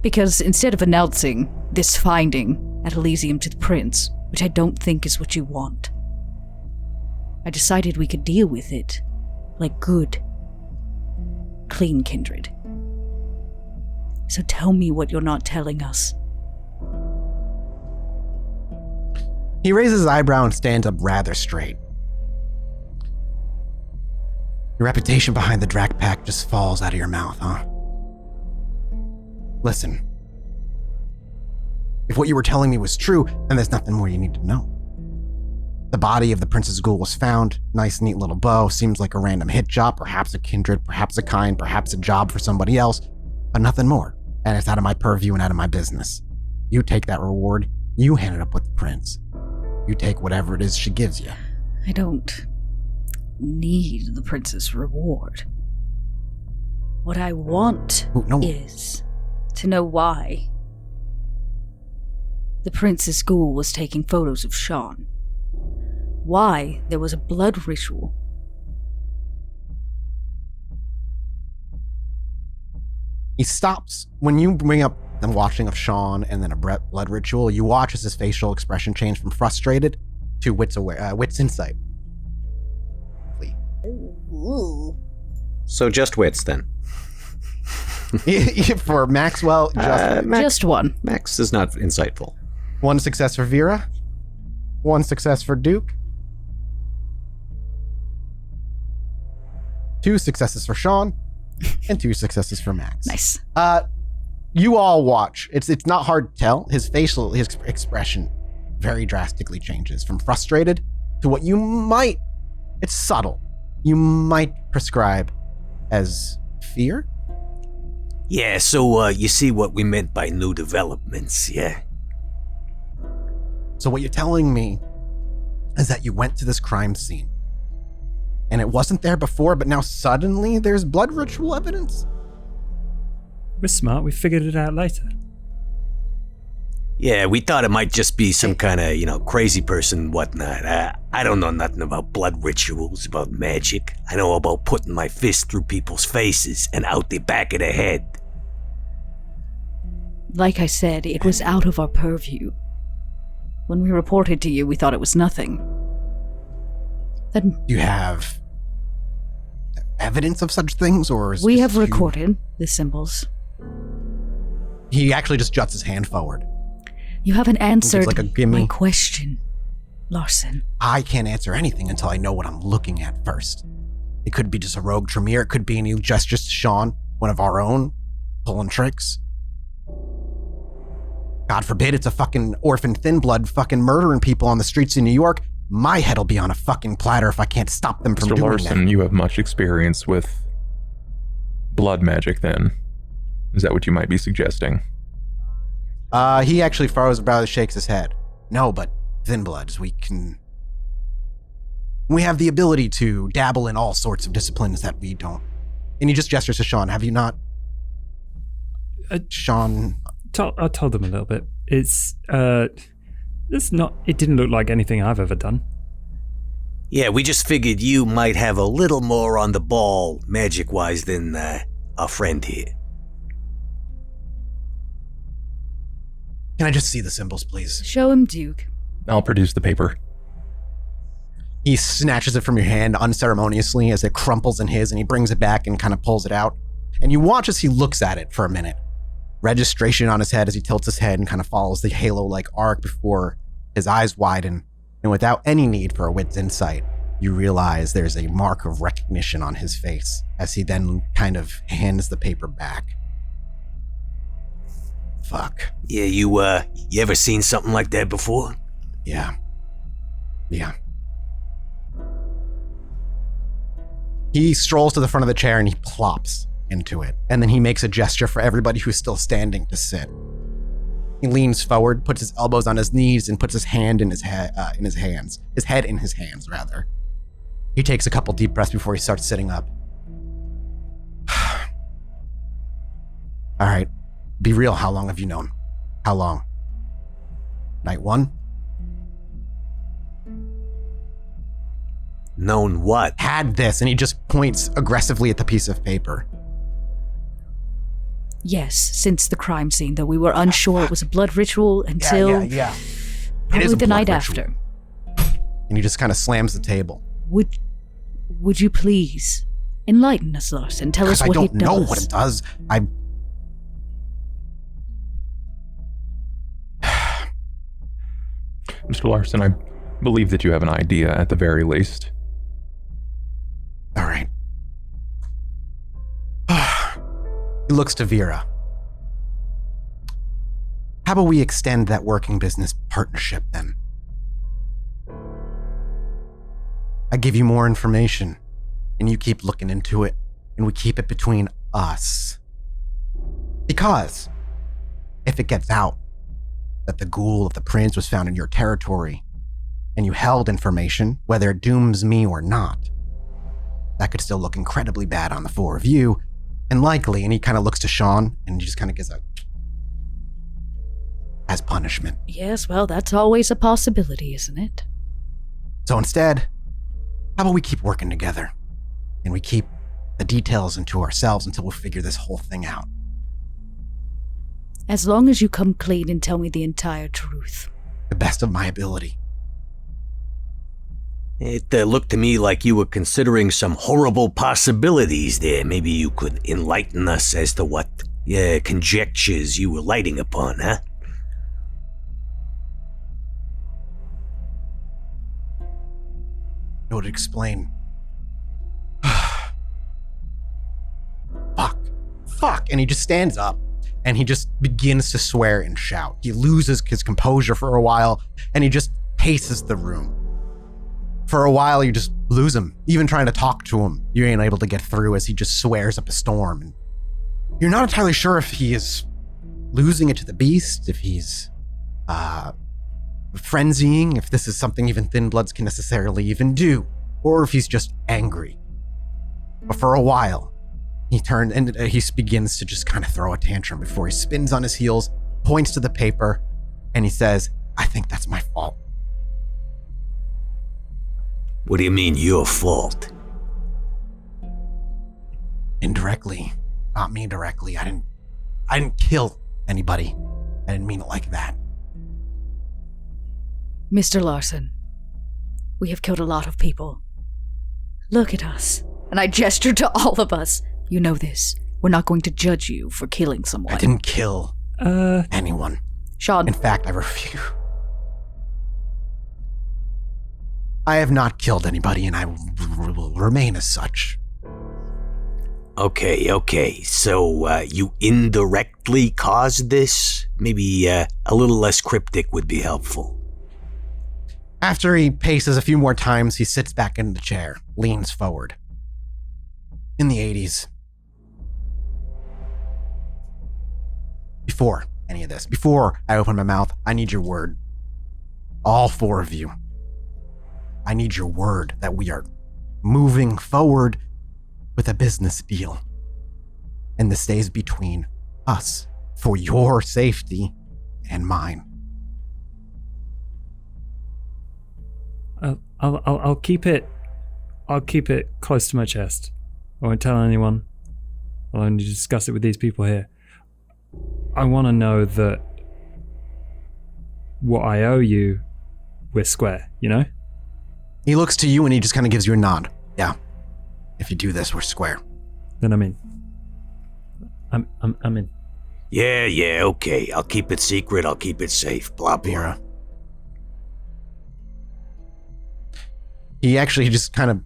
[SPEAKER 1] Because instead of announcing this finding at Elysium to the Prince, which I don't think is what you want, I decided we could deal with it like good, clean kindred. So tell me what you're not telling us.
[SPEAKER 2] He raises his eyebrow and stands up rather straight. Your reputation behind the Drac Pack just falls out of your mouth, huh? Listen. If what you were telling me was true, then there's nothing more you need to know. The body of the Princess Ghoul was found. Nice, neat little bow. Seems like a random hit job, perhaps a kindred, perhaps a kind, perhaps a job for somebody else, but nothing more. And it's out of my purview and out of my business. You take that reward, you hand it up with the prince. You take whatever it is she gives you.
[SPEAKER 1] I don't need the prince's reward. What I want is to know why the Princess Ghoul was taking photos of Sean. Why there was a blood ritual.
[SPEAKER 2] He stops. When you bring up the watching of Sean and then a blood ritual, you watch as his facial expression change from frustrated to wits insight.
[SPEAKER 4] So just wits then.
[SPEAKER 2] For Maxwell,
[SPEAKER 1] just one.
[SPEAKER 4] Max is not insightful.
[SPEAKER 2] 1 success for Vera. 1 success for Duke. 2 successes for Sean. And 2 successes for Max.
[SPEAKER 1] Nice.
[SPEAKER 2] You all watch. It's not hard to tell. His facial expression very drastically changes from frustrated to what you might, it's subtle, you might prescribe as fear.
[SPEAKER 5] Yeah, so you see what we meant by new developments, yeah?
[SPEAKER 2] So what you're telling me is that you went to this crime scene and it wasn't there before, but now suddenly there's blood ritual evidence?
[SPEAKER 3] We're smart. We figured it out later.
[SPEAKER 5] Yeah, we thought it might just be some kind of, crazy person and whatnot. I don't know nothing about blood rituals, about magic. I know about putting my fist through people's faces and out the back of their head.
[SPEAKER 7] Like I said, it was out of our purview. When we reported to you, we thought it was nothing. Then
[SPEAKER 2] Do you have evidence of such things, or is
[SPEAKER 7] we
[SPEAKER 2] this
[SPEAKER 7] have
[SPEAKER 2] you-
[SPEAKER 7] recorded the symbols.
[SPEAKER 2] He actually just juts his hand forward.
[SPEAKER 7] You haven't answered
[SPEAKER 2] like a gimme.
[SPEAKER 7] my question, Larson.
[SPEAKER 2] I can't answer anything until I know what I'm looking at first. It could be just a rogue Tremere. It could be any gestures to Sean, one of our own, pulling tricks. God forbid it's a fucking orphan Thin-Blood fucking murdering people on the streets in New York. My head'll be on a fucking platter if I can't stop them from
[SPEAKER 6] Mr.
[SPEAKER 2] doing
[SPEAKER 6] Larson,
[SPEAKER 2] that.
[SPEAKER 6] you have much experience with blood magic then. Is that what you might be suggesting?
[SPEAKER 2] He actually furrows his brow and shakes his head. No, but Thin-Bloods, we have the ability to dabble in all sorts of disciplines that we don't. And he just gestures to Sean. Have you not? Sean.
[SPEAKER 3] I told them a little bit. It didn't look like anything I've ever done.
[SPEAKER 5] Yeah, we just figured you might have a little more on the ball, magic-wise, than our friend here.
[SPEAKER 2] Can I just see the symbols, please?
[SPEAKER 7] Show him, Duke.
[SPEAKER 6] I'll produce the paper.
[SPEAKER 2] He snatches it from your hand unceremoniously as it crumples in his, and he brings it back and kind of pulls it out. And you watch as he looks at it for a minute. Registration on his head as he tilts his head and kind of follows the halo-like arc before his eyes widen. And without any need for a wit's insight, you realize there's a mark of recognition on his face as he then kind of hands the paper back. Fuck.
[SPEAKER 5] Yeah, you ever seen something like that before?
[SPEAKER 2] Yeah. He strolls to the front of the chair and he plops into it. And then he makes a gesture for everybody who's still standing to sit. He leans forward, puts his elbows on his knees, and puts his hand in his head in his hands. His head in his hands, rather. He takes a couple deep breaths before he starts sitting up. All right. Be real. How long have you known? How long? Night one?
[SPEAKER 5] Known what?
[SPEAKER 2] Had this, and he just points aggressively at the piece of paper.
[SPEAKER 7] Yes, since the crime scene, though we were unsure it was a blood ritual until
[SPEAKER 2] Yeah.
[SPEAKER 7] probably the night
[SPEAKER 2] blood
[SPEAKER 7] after.
[SPEAKER 2] ritual. And he just kind of slams the table.
[SPEAKER 7] Would you please enlighten us, Larson? Tell us what
[SPEAKER 2] I
[SPEAKER 7] it
[SPEAKER 2] don't
[SPEAKER 7] does.
[SPEAKER 2] know what it does.
[SPEAKER 6] Mr. Larson, I believe that you have an idea at the very least.
[SPEAKER 2] All right. He looks to Vera. How about we extend that working business partnership then? I give you more information, and you keep looking into it, and we keep it between us. Because if it gets out that the ghoul of the prince was found in your territory, and you held information, whether it dooms me or not, that could still look incredibly bad on the four of you, and likely, and he kind of looks to Sean, and he just kind of gives a, as punishment.
[SPEAKER 7] Yes, well, that's always a possibility, isn't it?
[SPEAKER 2] So instead, how about we keep working together, and we keep the details into ourselves until we figure this whole thing out.
[SPEAKER 7] As long as you come clean and tell me the entire truth.
[SPEAKER 2] The best of my ability.
[SPEAKER 5] It looked to me like you were considering some horrible possibilities there. Maybe you could enlighten us as to what conjectures you were lighting upon, huh?
[SPEAKER 2] It would explain. Fuck. And he just stands up and he just begins to swear and shout. He loses his composure for a while and he just paces the room. For a while, you just lose him. Even trying to talk to him, you ain't able to get through as he just swears up a storm. And you're not entirely sure if he is losing it to the beast, if he's frenzying, if this is something even Thin-Bloods can necessarily even do, or if he's just angry. But for a while, he turned and he begins to just kind of throw a tantrum before he spins on his heels, points to the paper, and he says, I think that's my fault.
[SPEAKER 5] What do you mean, your fault?
[SPEAKER 2] Indirectly, not me directly. I didn't kill anybody. I didn't mean it like that.
[SPEAKER 7] Mr. Larson, we have killed a lot of people. Look at us. And I gestured to all of us. You know this. We're not going to judge you for killing someone.
[SPEAKER 2] I didn't kill anyone.
[SPEAKER 7] Sean.
[SPEAKER 2] In fact, I refuse. I have not killed anybody, and I will remain as such.
[SPEAKER 5] Okay. So, you indirectly caused this? Maybe a little less cryptic would be helpful.
[SPEAKER 2] After he paces a few more times, he sits back in the chair, leans forward. In the 80s, before any of this, before I open my mouth, I need your word. All four of you. I need your word that we are moving forward with a business deal. And this stays between us for your safety and mine.
[SPEAKER 3] I'll keep it close to my chest. I won't tell anyone. I'll only discuss it with these people here. I want to know that what I owe you, we're square, you know?
[SPEAKER 2] He looks to you and he just kind of gives you a nod. Yeah. If you do this, we're square.
[SPEAKER 3] Then I'm in. I'm in.
[SPEAKER 5] Yeah, okay. I'll keep it secret. I'll keep it safe. Blah, blah.
[SPEAKER 2] Vera. He actually just kind of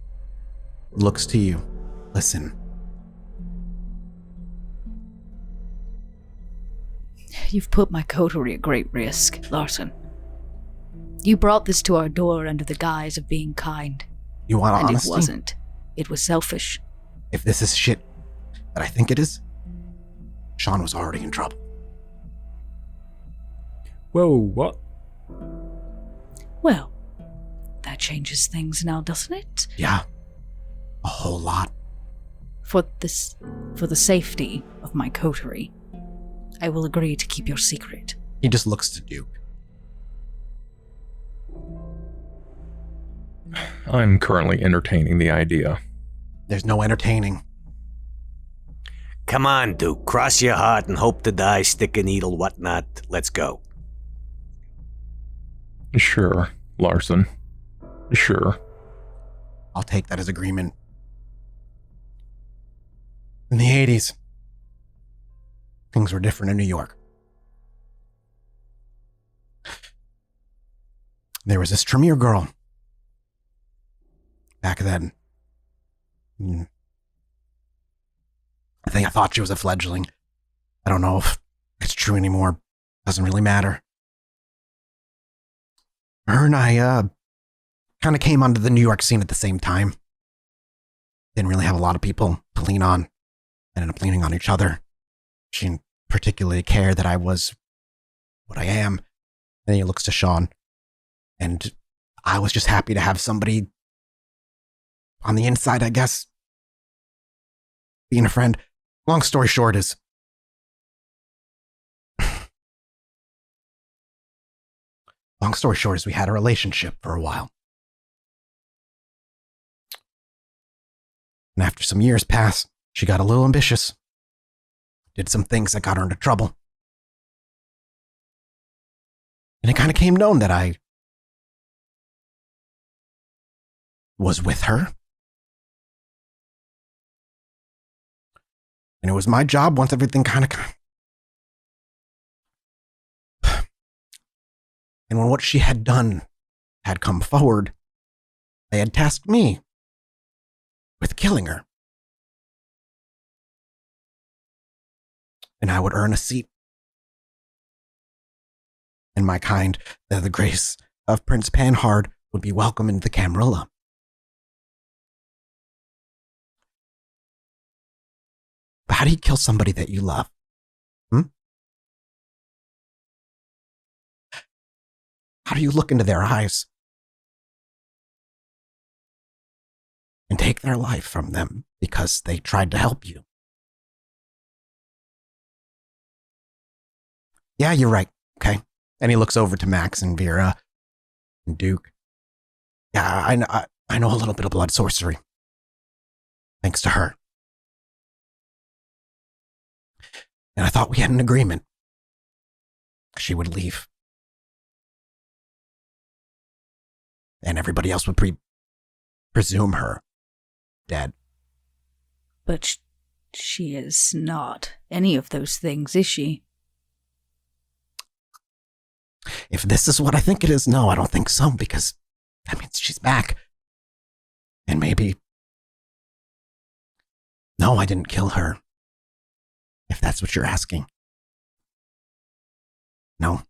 [SPEAKER 2] looks to you. Listen.
[SPEAKER 7] You've put my coterie at great risk, Larson. You brought this to our door under the guise of being kind.
[SPEAKER 2] You want
[SPEAKER 7] and
[SPEAKER 2] honesty?
[SPEAKER 7] It wasn't. It was selfish.
[SPEAKER 2] If this is shit that I think it is, Sean was already in trouble.
[SPEAKER 3] Whoa, what?
[SPEAKER 7] Well, that changes things now, doesn't it?
[SPEAKER 2] Yeah. A whole lot.
[SPEAKER 7] For the safety of my coterie, I will agree to keep your secret.
[SPEAKER 2] He just looks to Duke.
[SPEAKER 6] I'm currently entertaining the idea.
[SPEAKER 2] There's no entertaining.
[SPEAKER 5] Come on, Duke. Cross your heart and hope to die, stick a needle, whatnot. Let's go.
[SPEAKER 6] Sure, Larson. Sure.
[SPEAKER 2] I'll take that as agreement. In the 80s, things were different in New York. There was this Tremere girl. Back then. I thought she was a fledgling. I don't know if it's true anymore. Doesn't really matter. Her and I, kind of came onto the New York scene at the same time. Didn't really have a lot of people to lean on. Ended up leaning on each other. She didn't particularly care that I was what I am. Then he looks to Sean. And I was just happy to have somebody on the inside, I guess. Being a friend. Long story short is, we had a relationship for a while. And after some years passed, she got a little ambitious. Did some things that got her into trouble. And it kind of came known that I was with her. And it was my job once everything kind of... And when what she had done had come forward, they had tasked me with killing her. And I would earn a seat. And my kind, the grace of Prince Panhard, would be welcome in the Camarilla. But how do you kill somebody that you love? How do you look into their eyes and take their life from them because they tried to help you? Yeah, you're right. Okay. And he looks over to Max and Vera and Duke. Yeah, I know a little bit of blood sorcery. Thanks to her. And I thought we had an agreement. she would leave. And everybody else would presume her dead.
[SPEAKER 7] But she is not any of those things, is she?
[SPEAKER 2] If this is what I think it is, no, I don't think so, because that means she's back. And maybe... No, I didn't kill her. If that's what you're asking. No.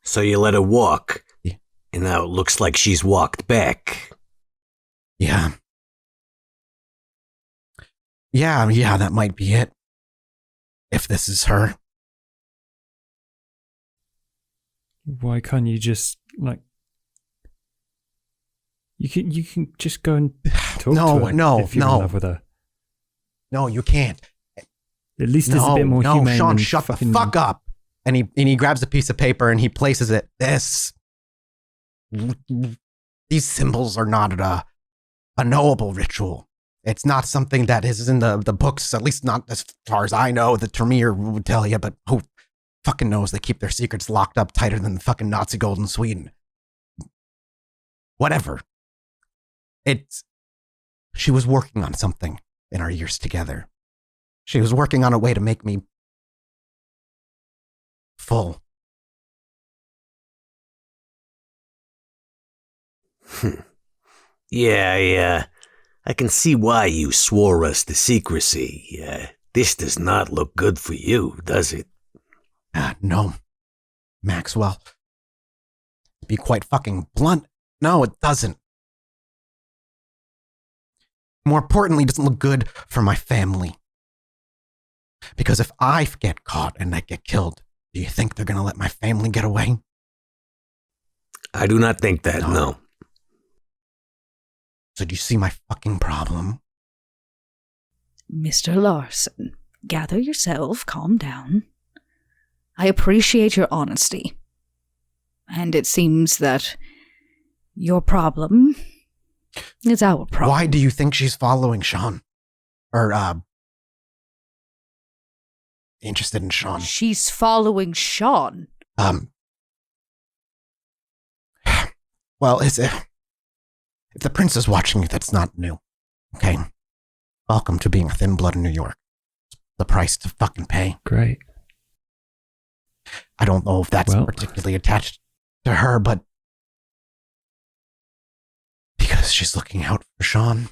[SPEAKER 5] So you let her walk,
[SPEAKER 2] Yeah.
[SPEAKER 5] and now it looks like she's walked back.
[SPEAKER 2] Yeah. Yeah, that might be it. If this is her.
[SPEAKER 3] Why can't you just, like... You can just go and talk to her if you're in love with her.
[SPEAKER 2] No, you can't.
[SPEAKER 3] At least it's a bit more humane.
[SPEAKER 2] Sean,
[SPEAKER 3] than
[SPEAKER 2] shut
[SPEAKER 3] fucking...
[SPEAKER 2] the fuck up. And he grabs a piece of paper and he places it. These symbols are not a knowable ritual. It's not something that is in the books, at least not as far as I know. The Meer would tell you, but who fucking knows? They keep their secrets locked up tighter than the fucking Nazi gold in Sweden. Whatever. She was working on something in our years together. She was working on a way to make me full.
[SPEAKER 5] Yeah, I can see why you swore us to secrecy. This does not look good for you, does it?
[SPEAKER 2] No. Maxwell. To be quite fucking blunt, no, it doesn't. More importantly, it doesn't look good for my family. Because if I get caught and I get killed, do you think they're going to let my family get away?
[SPEAKER 5] I do not think that, no.
[SPEAKER 2] So do you see my fucking problem?
[SPEAKER 7] Mr. Larson, gather yourself, calm down. I appreciate your honesty. And it seems that your problem is our problem.
[SPEAKER 2] Why do you think she's following Sean? Or, interested in Sean?
[SPEAKER 7] She's following Sean.
[SPEAKER 2] Well, if the prince is watching you, that's not new. Okay? Welcome to being a thin blood in New York. The price to fucking pay.
[SPEAKER 3] Great.
[SPEAKER 2] I don't know if that's particularly attached to her, but because she's looking out for Sean.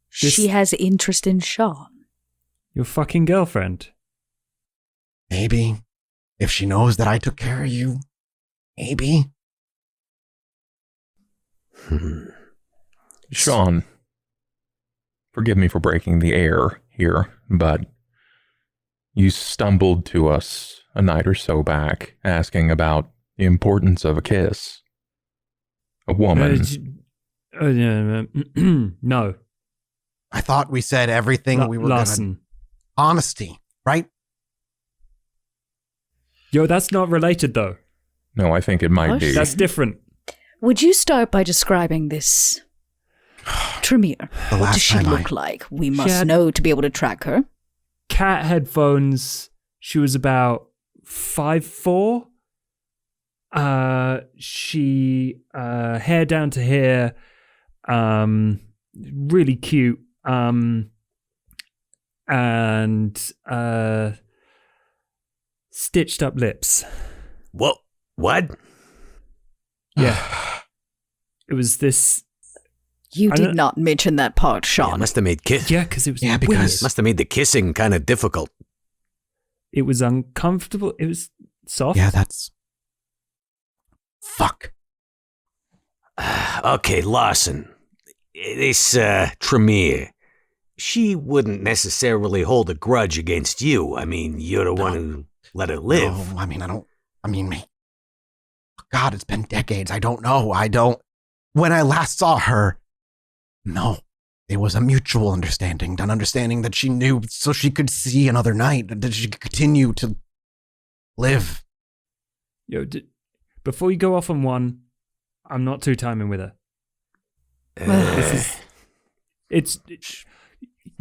[SPEAKER 7] She has interest in Sean.
[SPEAKER 3] Your fucking girlfriend.
[SPEAKER 2] Maybe. If she knows that I took care of you. Maybe.
[SPEAKER 6] Sean, forgive me for breaking the air here, but you stumbled to us a night or so back asking about the importance of a kiss. A woman.
[SPEAKER 3] No.
[SPEAKER 2] I thought we said everything we were
[SPEAKER 3] Larson.
[SPEAKER 2] Honesty, right?
[SPEAKER 3] Yo, that's not related though.
[SPEAKER 6] No, I think it might be.
[SPEAKER 3] That's different.
[SPEAKER 7] Would you start by describing this Tremere? What does she look like? We must know to be able to track her.
[SPEAKER 3] Cat headphones. She was about 5'4". She hair down to here. Really cute. And stitched up lips.
[SPEAKER 5] What?
[SPEAKER 3] Yeah. It was this.
[SPEAKER 7] You did not mention that part, Sean.
[SPEAKER 5] Yeah, must have made
[SPEAKER 3] Yeah, because it was
[SPEAKER 2] because
[SPEAKER 3] weird.
[SPEAKER 5] Must have made the kissing kind of difficult.
[SPEAKER 3] It was uncomfortable. It was soft.
[SPEAKER 2] Yeah, that's... Fuck.
[SPEAKER 5] Okay, Larson. This, Tremere. She wouldn't necessarily hold a grudge against you. I mean, you're the one who let her live.
[SPEAKER 2] No, God, it's been decades. I don't know. When I last saw her, no. It was a mutual understanding, an understanding that she knew so she could see another night, that she could continue to live.
[SPEAKER 3] Yo, before you go off on one, I'm not two-timing with her.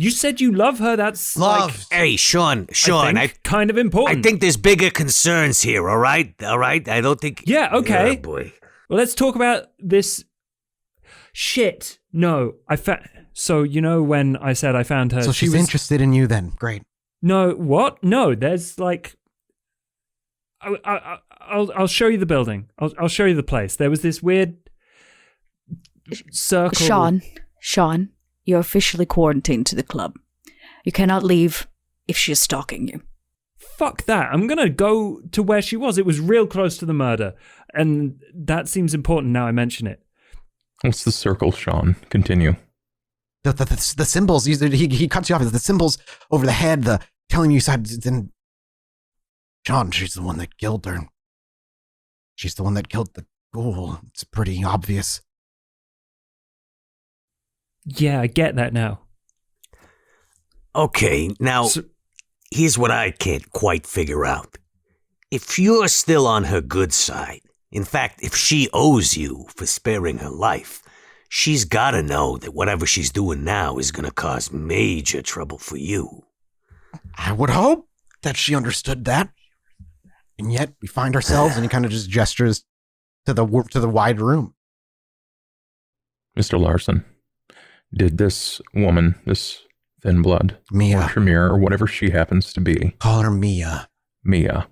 [SPEAKER 3] You said you love her. That's
[SPEAKER 2] Love.
[SPEAKER 5] Hey, Sean,
[SPEAKER 3] I think kind of important.
[SPEAKER 5] I think there's bigger concerns here, all right? All right? I don't think...
[SPEAKER 3] Yeah, okay.
[SPEAKER 5] Oh, boy.
[SPEAKER 3] Well, let's talk about this shit. No, So, you know when I said I found her...
[SPEAKER 2] So she's interested in you then. Great.
[SPEAKER 3] No, what? No, there's like... I'll show you the building. I'll show you the place. There was this weird circle...
[SPEAKER 7] Sean, you're officially quarantined to the club. You cannot leave if she is stalking you.
[SPEAKER 3] Fuck that. I'm going to go to where she was. It was real close to the murder. And that seems important now I mention it.
[SPEAKER 6] What's the circle, Sean? Continue.
[SPEAKER 2] The symbols, he cuts you off. The symbols over the head, the telling you side. Then, Sean, she's the one that killed her. She's the one that killed the ghoul. It's pretty obvious.
[SPEAKER 3] Yeah, I get that now.
[SPEAKER 5] Okay, now, here's what I can't quite figure out. If you're still on her good side, in fact, if she owes you for sparing her life, she's gotta know that whatever she's doing now is gonna cause major trouble for you.
[SPEAKER 2] I would hope that she understood that. And yet, we find ourselves, and he kind of just gestures to the wide room.
[SPEAKER 6] Mr. Larson, did this woman, this Thin-Blood,
[SPEAKER 2] Mia,
[SPEAKER 6] or Meer, or whatever she happens to be.
[SPEAKER 2] Call her Mia.
[SPEAKER 6] Mia.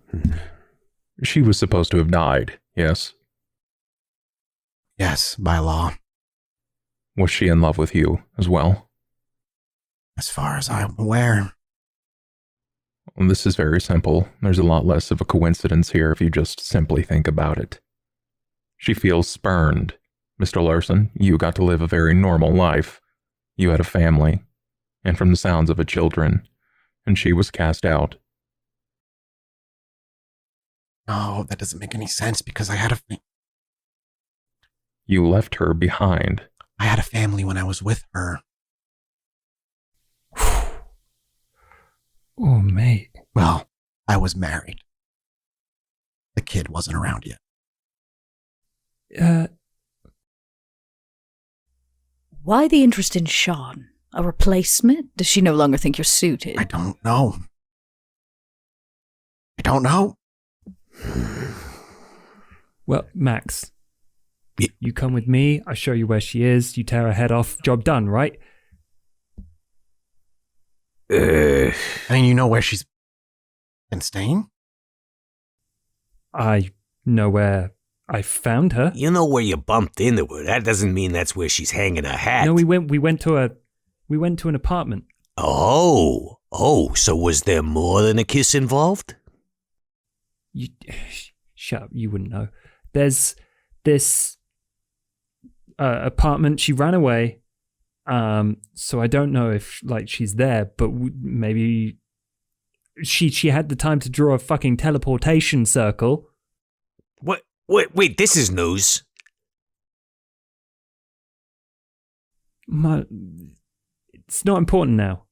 [SPEAKER 6] She was supposed to have died, yes?
[SPEAKER 2] Yes, by law.
[SPEAKER 6] Was she in love with you as well?
[SPEAKER 2] As far as I'm aware.
[SPEAKER 6] Well, this is very simple. There's a lot less of a coincidence here if you just simply think about it. She feels spurned. Mr. Larson, you got to live a very normal life. You had a family, and from the sounds of it, children, and she was cast out.
[SPEAKER 2] No, that doesn't make any sense because I had
[SPEAKER 6] You left her behind.
[SPEAKER 2] I had a family when I was with her.
[SPEAKER 3] Oh, mate.
[SPEAKER 2] Well, I was married. The kid wasn't around yet.
[SPEAKER 7] Why the interest in Sean? A replacement? Does she no longer think you're suited?
[SPEAKER 2] I don't know.
[SPEAKER 3] Well, Max, you come with me. I show you where she is. You tear her head off. Job done, right?
[SPEAKER 2] I mean, you know where she's been staying?
[SPEAKER 3] I know where I found her.
[SPEAKER 5] You know where you bumped into her. That doesn't mean that's where she's hanging her hat.
[SPEAKER 3] No, we went to an apartment.
[SPEAKER 5] Oh, so was there more than a kiss involved?
[SPEAKER 3] You shut up, you wouldn't know. There's this apartment. She ran away. So I don't know if she's there, but maybe she had the time to draw a fucking teleportation circle.
[SPEAKER 5] What? Wait, this is news.
[SPEAKER 3] It's not important now.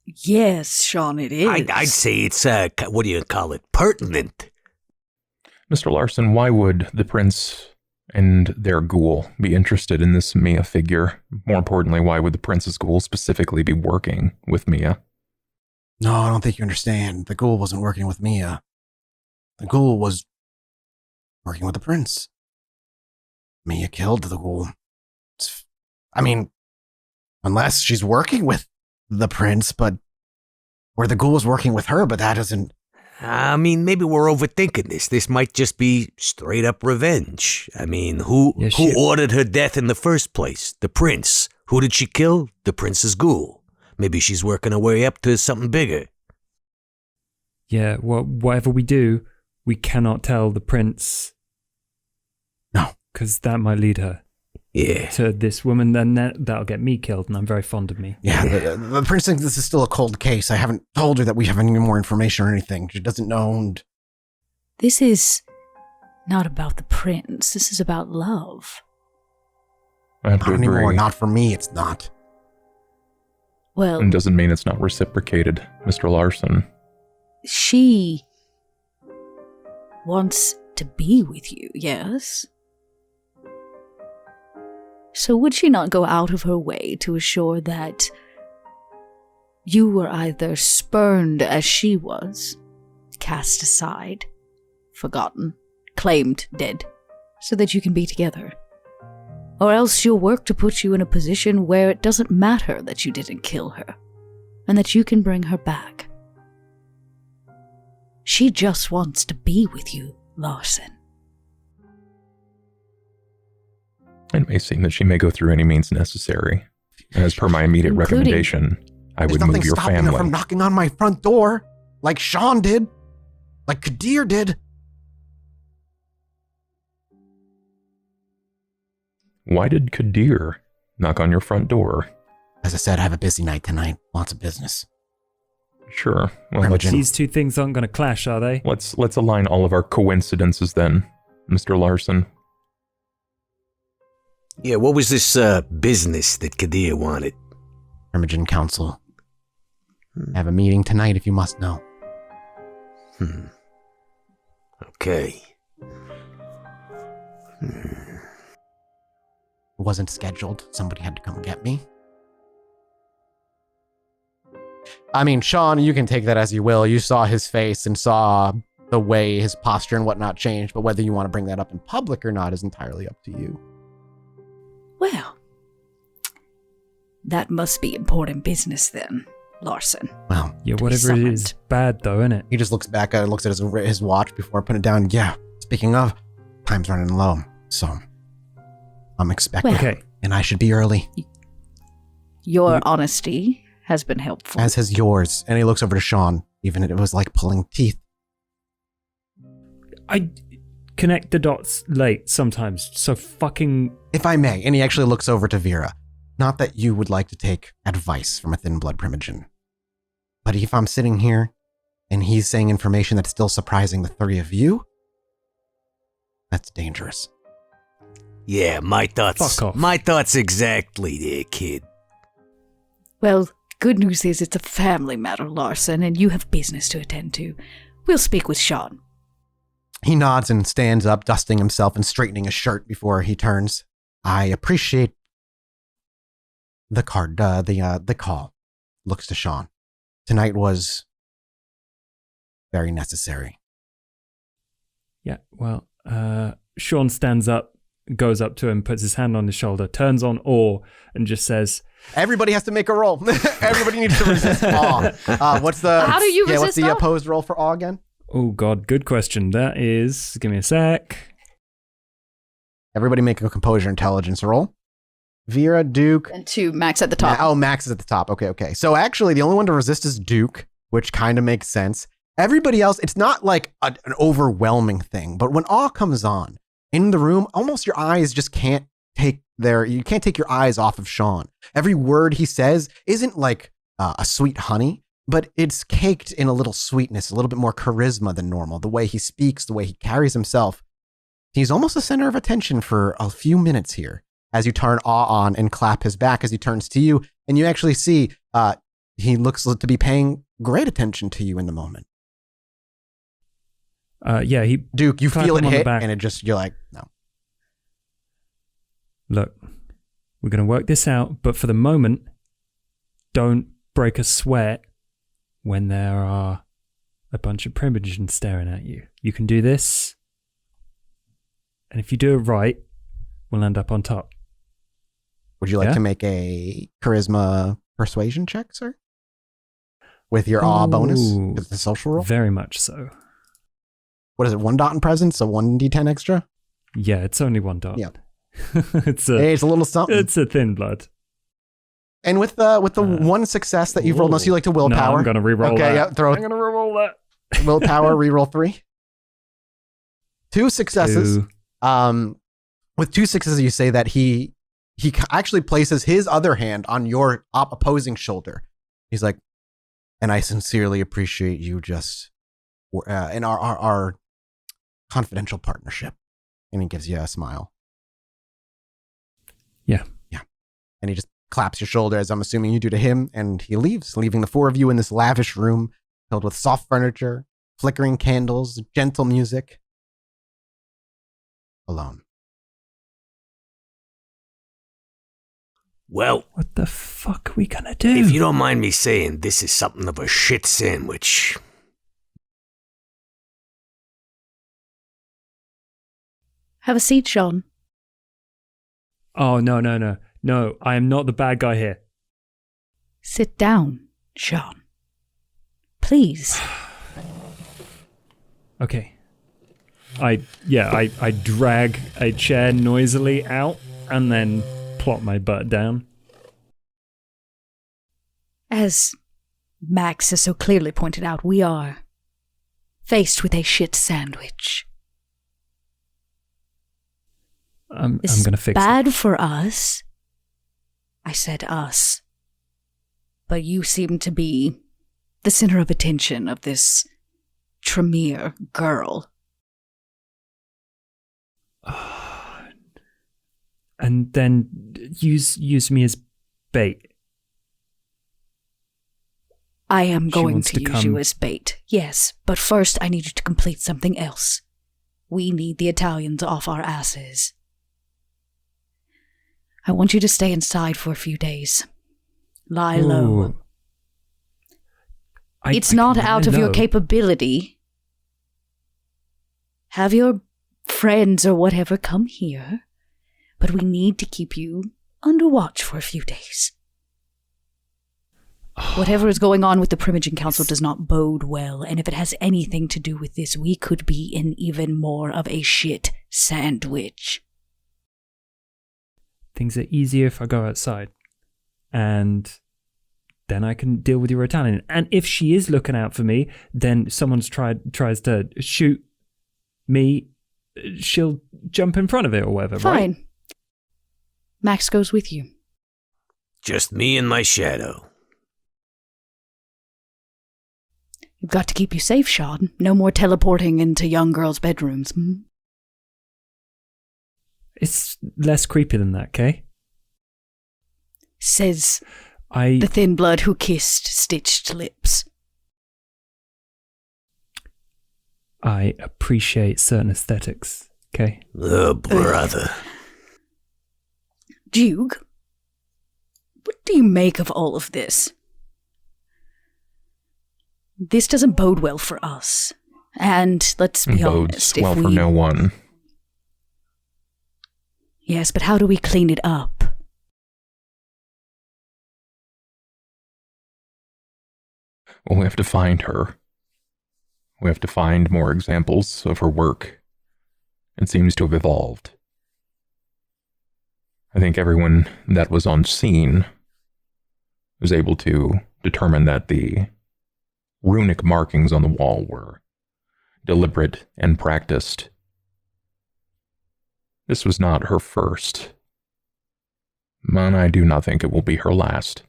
[SPEAKER 7] Yes, Sean, it is.
[SPEAKER 5] I'd say it's, what do you call it, pertinent.
[SPEAKER 6] Mr. Larson, why would the prince and their ghoul be interested in this Mia figure? More importantly, why would the prince's ghoul specifically be working with Mia?
[SPEAKER 2] No, I don't think you understand. The ghoul wasn't working with Mia. The ghoul was working with the prince. Mia killed the ghoul. I mean, unless she's working with the prince, but where the ghoul is working with her, but that doesn't...
[SPEAKER 5] I mean, maybe we're overthinking this. This might just be straight up revenge. I mean, who ordered her death in the first place? The prince. Who did she kill? The prince's ghoul. Maybe she's working her way up to something bigger.
[SPEAKER 3] Yeah, well, whatever we do, we cannot tell the prince.
[SPEAKER 2] No.
[SPEAKER 3] Because that might lead her.
[SPEAKER 5] Yeah.
[SPEAKER 3] To this woman, then that'll get me killed, and I'm very fond of me.
[SPEAKER 2] Yeah, the prince thinks this is still a cold case. I haven't told her that we have any more information or anything. She doesn't know. And...
[SPEAKER 7] This is not about the prince. This is about love.
[SPEAKER 6] I have to
[SPEAKER 2] Not
[SPEAKER 6] agree.
[SPEAKER 2] anymore. Not for me, it's not.
[SPEAKER 7] Well,
[SPEAKER 6] And doesn't mean it's not reciprocated, Mr. Larson.
[SPEAKER 7] she wants to be with you, yes? So would she not go out of her way to assure that You were either spurned as she was, cast aside, forgotten, claimed dead, so that you can be together. Or else she'll work to put you in a position where it doesn't matter that you didn't kill her, and that you can bring her back. She just wants to be with you, Larson.
[SPEAKER 6] It may seem that she may go through any means necessary. As per my immediate recommendation, I would move your
[SPEAKER 2] There's nothing stopping
[SPEAKER 6] family.
[SPEAKER 2] her from knocking on my front door, like Sean did, like Kadir did.
[SPEAKER 6] Why did Kadir knock on your front door?
[SPEAKER 2] As I said, I have a busy night tonight. Lots of business.
[SPEAKER 6] Sure. Well,
[SPEAKER 2] Primogen.
[SPEAKER 3] These two things aren't going to clash, are they?
[SPEAKER 6] let's align all of our coincidences then, Mr. Larson.
[SPEAKER 5] Yeah, what was this business that Kadir wanted?
[SPEAKER 2] Primogen Council. I have a meeting tonight if you must know.
[SPEAKER 5] Okay.
[SPEAKER 2] It wasn't scheduled. Somebody had to come get me. I mean, Sean, you can take that as you will. You saw his face and saw the way his posture and whatnot changed, but whether you want to bring that up in public or not is entirely up to you.
[SPEAKER 7] Well, that must be important business then, Larson.
[SPEAKER 2] Well,
[SPEAKER 3] Yeah,
[SPEAKER 7] be
[SPEAKER 3] whatever it
[SPEAKER 7] summoned.
[SPEAKER 3] is, bad though, isn't it?
[SPEAKER 2] he just looks back at it, looks at his watch before putting it down. Yeah, speaking of, time's running low, so I'm expecting,
[SPEAKER 3] Okay.
[SPEAKER 2] and I should be early,
[SPEAKER 7] Your honesty has been helpful.
[SPEAKER 2] as has yours. And he looks over to Sean, even if it was like pulling teeth.
[SPEAKER 3] I connect the dots late sometimes, so fucking...
[SPEAKER 2] If I may, and he actually looks over to Vera. Not that you would like to take advice from a Thin-Blood Primogen, but if I'm sitting here and he's saying information that's still surprising the three of you, that's dangerous.
[SPEAKER 5] Yeah, my thoughts.
[SPEAKER 3] Fuck off.
[SPEAKER 5] My thoughts exactly there, kid.
[SPEAKER 7] Well, good news is it's a family matter, Larson, and you have business to attend to. We'll speak with Sean.
[SPEAKER 2] He nods and stands up, dusting himself and straightening his shirt before he turns. I appreciate the call. Looks to Sean. Tonight was very necessary.
[SPEAKER 3] Yeah, well, Sean stands up, goes up to him, puts his hand on his shoulder, turns on awe, and just says,
[SPEAKER 2] Everybody has to make a roll. Everybody needs to resist awe. What's the?
[SPEAKER 7] How do you
[SPEAKER 2] What's
[SPEAKER 7] resist
[SPEAKER 2] the
[SPEAKER 7] awe?
[SPEAKER 2] opposed roll for awe again?
[SPEAKER 3] oh god, good question. That is, give me a sec.
[SPEAKER 2] Everybody make a composure intelligence roll. Vera, Duke.
[SPEAKER 7] And two, Max at the top.
[SPEAKER 2] Max is at the top. Okay. So actually, the only one to resist is Duke, which kind of makes sense. Everybody else, it's not like an overwhelming thing, but when awe comes on in the room, almost your eyes just can't take you can't take your eyes off of Sean. Every word he says isn't like a sweet honey, but it's caked in a little sweetness, a little bit more charisma than normal. The way he speaks, the way he carries himself. He's almost the center of attention for a few minutes here as you turn awe on and clap his back as he turns to you. And you actually see he looks to be paying great attention to you in the moment.
[SPEAKER 3] Yeah, he...
[SPEAKER 2] Duke, you
[SPEAKER 3] clap
[SPEAKER 2] feel it
[SPEAKER 3] him on the
[SPEAKER 2] hit
[SPEAKER 3] back.
[SPEAKER 2] and you're like, no.
[SPEAKER 3] Look, we're going to work this out, but for the moment, don't break a sweat when there are a bunch of Primogens staring at you. You can do this, and if you do it right, we'll end up on top.
[SPEAKER 2] Would you like
[SPEAKER 3] Yeah?
[SPEAKER 2] to make a charisma persuasion check, sir? With your awe bonus?
[SPEAKER 3] Ooh.
[SPEAKER 2] With the social roll?
[SPEAKER 3] Very much so.
[SPEAKER 2] What is it, 1 dot in presence, so 1d10 extra?
[SPEAKER 3] Yeah, it's only 1 dot.
[SPEAKER 2] Yeah.
[SPEAKER 3] it's
[SPEAKER 2] Hey, it's a little something.
[SPEAKER 3] a thin blood.
[SPEAKER 2] And with the one success that you've rolled, unless you like to willpower.
[SPEAKER 3] No, I'm going to reroll
[SPEAKER 2] Okay,
[SPEAKER 3] that.
[SPEAKER 2] yeah, throw
[SPEAKER 3] I'm going to reroll that.
[SPEAKER 2] willpower, reroll 3. 2 successes.
[SPEAKER 3] 2.
[SPEAKER 2] With 2 successes, you say that he actually places his other hand on your opposing shoulder. He's like, and I sincerely appreciate you just in our confidential partnership. And he gives you a smile.
[SPEAKER 3] Yeah.
[SPEAKER 2] And he just claps your shoulder, as I'm assuming you do to him, and he leaves, leaving the 4 of you in this lavish room filled with soft furniture, flickering candles, gentle music. Alone.
[SPEAKER 5] Well,
[SPEAKER 3] What the fuck are we gonna do?
[SPEAKER 5] if you don't mind me saying, this is something of a shit sandwich.
[SPEAKER 7] Have a seat, Sean.
[SPEAKER 3] Oh, no. No, I am not the bad guy here.
[SPEAKER 7] Sit down, Sean. Please.
[SPEAKER 3] Okay. I drag a chair noisily out and then plop my butt down.
[SPEAKER 7] As Max has so clearly pointed out, we are faced with a shit sandwich.
[SPEAKER 3] I'm
[SPEAKER 7] This is
[SPEAKER 3] gonna fix it.
[SPEAKER 7] bad for us. I said us. But you seem to be the center of attention of this Tremere girl.
[SPEAKER 3] And then use me as bait.
[SPEAKER 7] I am
[SPEAKER 3] She
[SPEAKER 7] going
[SPEAKER 3] wants
[SPEAKER 7] to
[SPEAKER 3] to
[SPEAKER 7] use you
[SPEAKER 3] come-
[SPEAKER 7] as bait, yes, but first I need you to complete something else. We need the Italians off our asses. I want you to stay inside for a few days. Lie low.
[SPEAKER 3] Ooh.
[SPEAKER 7] It's
[SPEAKER 3] I
[SPEAKER 7] not
[SPEAKER 3] can
[SPEAKER 7] out
[SPEAKER 3] lie
[SPEAKER 7] of your
[SPEAKER 3] low.
[SPEAKER 7] capability. Have your friends or whatever come here, but we need to keep you under watch for a few days. Whatever is going on with the Primogen Council does not bode well, and if it has anything to do with this, we could be in even more of a shit sandwich.
[SPEAKER 3] Things are easier if I go outside. And then I can deal with your Italian. And if she is looking out for me, then someone's tries to shoot me, she'll jump in front of it or whatever, right?
[SPEAKER 7] Fine. Max goes with you.
[SPEAKER 5] Just me and my shadow.
[SPEAKER 7] You've got to keep you safe, Sean. No more teleporting into young girls' bedrooms.
[SPEAKER 3] It's less creepy than that, Kay?
[SPEAKER 7] Says the thin blood who kissed stitched lips.
[SPEAKER 3] I appreciate certain aesthetics, okay?
[SPEAKER 5] Oh, brother.
[SPEAKER 7] Duke, what do you make of all of this? This doesn't bode well for us. And let's be
[SPEAKER 6] Bodes
[SPEAKER 7] honest.
[SPEAKER 6] well for no one.
[SPEAKER 7] Yes, but how do we clean it up?
[SPEAKER 6] Well, we have to find her. We have to find more examples of her work. It seems to have evolved. I think everyone that was on scene was able to determine that the runic markings on the wall were deliberate and practiced. This was not her first, and I do not think it will be her last.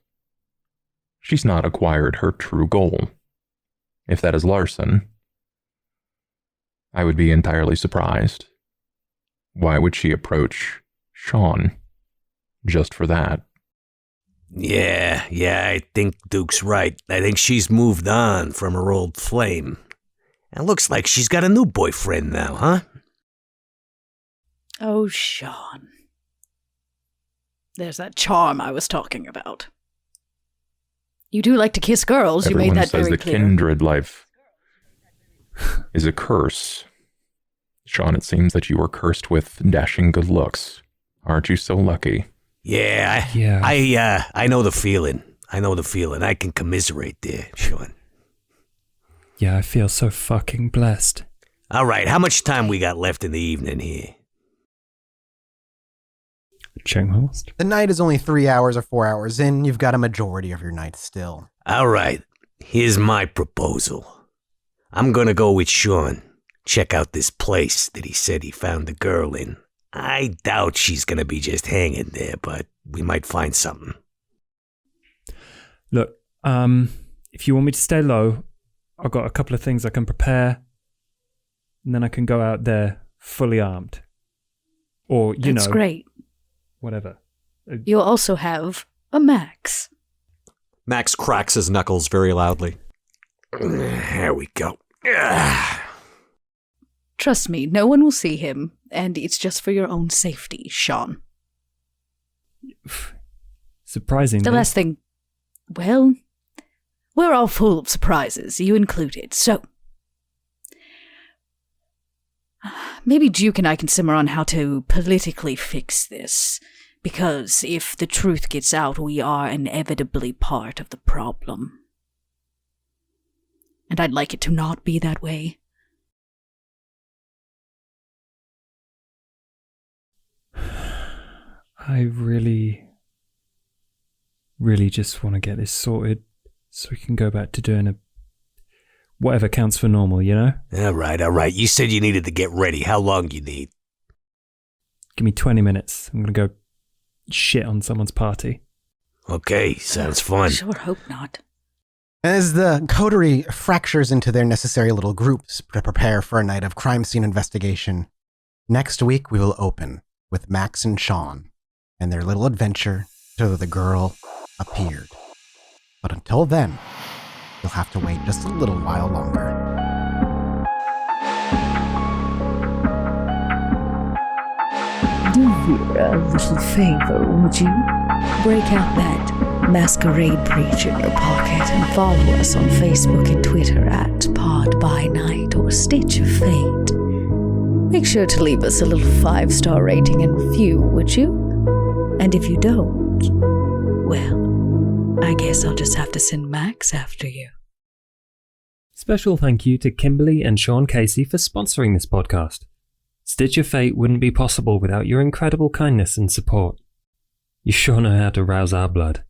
[SPEAKER 6] She's not acquired her true goal. If that is Larson, I would be entirely surprised. Why would she approach Sean just for that?
[SPEAKER 5] Yeah, I think Duke's right. I think she's moved on from her old flame. And looks like she's got a new boyfriend now, huh?
[SPEAKER 7] Oh, Sean. There's that charm I was talking about. You do like to kiss girls,
[SPEAKER 6] Everyone
[SPEAKER 7] you made that
[SPEAKER 6] says
[SPEAKER 7] very
[SPEAKER 6] the
[SPEAKER 7] clear.
[SPEAKER 6] kindred life is a curse. Sean, it seems that you are cursed with dashing good looks. Aren't you so lucky?
[SPEAKER 5] Yeah, I know the feeling. I can commiserate there, Sean.
[SPEAKER 3] Yeah, I feel so fucking blessed.
[SPEAKER 5] All right, how much time we got left in the evening here?
[SPEAKER 3] Check my list.
[SPEAKER 2] The night is only 3 hours or 4 hours in. You've got a majority of your night still.
[SPEAKER 5] All right, here's my proposal. I'm gonna go with Sean. Check out this place that he said he found the girl in. I doubt she's gonna be just hanging there, but we might find something.
[SPEAKER 3] Look, if you want me to stay low, I've got a couple of things I can prepare, and then I can go out there fully armed. Or,
[SPEAKER 7] That's great.
[SPEAKER 3] whatever.
[SPEAKER 7] You'll also have a Max.
[SPEAKER 4] Max cracks his knuckles very loudly.
[SPEAKER 5] There we go.
[SPEAKER 7] Trust me, no one will see him, and it's just for your own safety, Sean.
[SPEAKER 3] Surprisingly.
[SPEAKER 7] The last thing... Well, we're all full of surprises, you included, so... Maybe Duke and I can simmer on how to politically fix this. Because if the truth gets out, we are inevitably part of the problem. And I'd like it to not be that way.
[SPEAKER 3] I really just want to get this sorted so we can go back to doing whatever counts for normal, you know?
[SPEAKER 5] All right. You said you needed to get ready. How long do you need?
[SPEAKER 3] Give me 20 minutes. I'm going to go shit on someone's party.
[SPEAKER 5] Okay, sounds fun.
[SPEAKER 7] Sure hope not.
[SPEAKER 2] As the coterie fractures into their necessary little groups to prepare for a night of crime scene investigation, next week we will open with Max and Sean and their little adventure to the girl appeared. But until then, you'll have to wait just a little while longer.
[SPEAKER 1] Do me a little favor, would you? Break out that Masquerade Preach in your pocket and follow us on Facebook and Twitter at Pod by Night or Stitch of Fate. Make sure to leave us a little 5-star rating and review, would you? And if you don't, well, I guess I'll just have to send Max after you.
[SPEAKER 3] Special thank you to Kimberly and Sean Casey for sponsoring this podcast. Stitch of Fate wouldn't be possible without your incredible kindness and support. You sure know how to rouse our blood.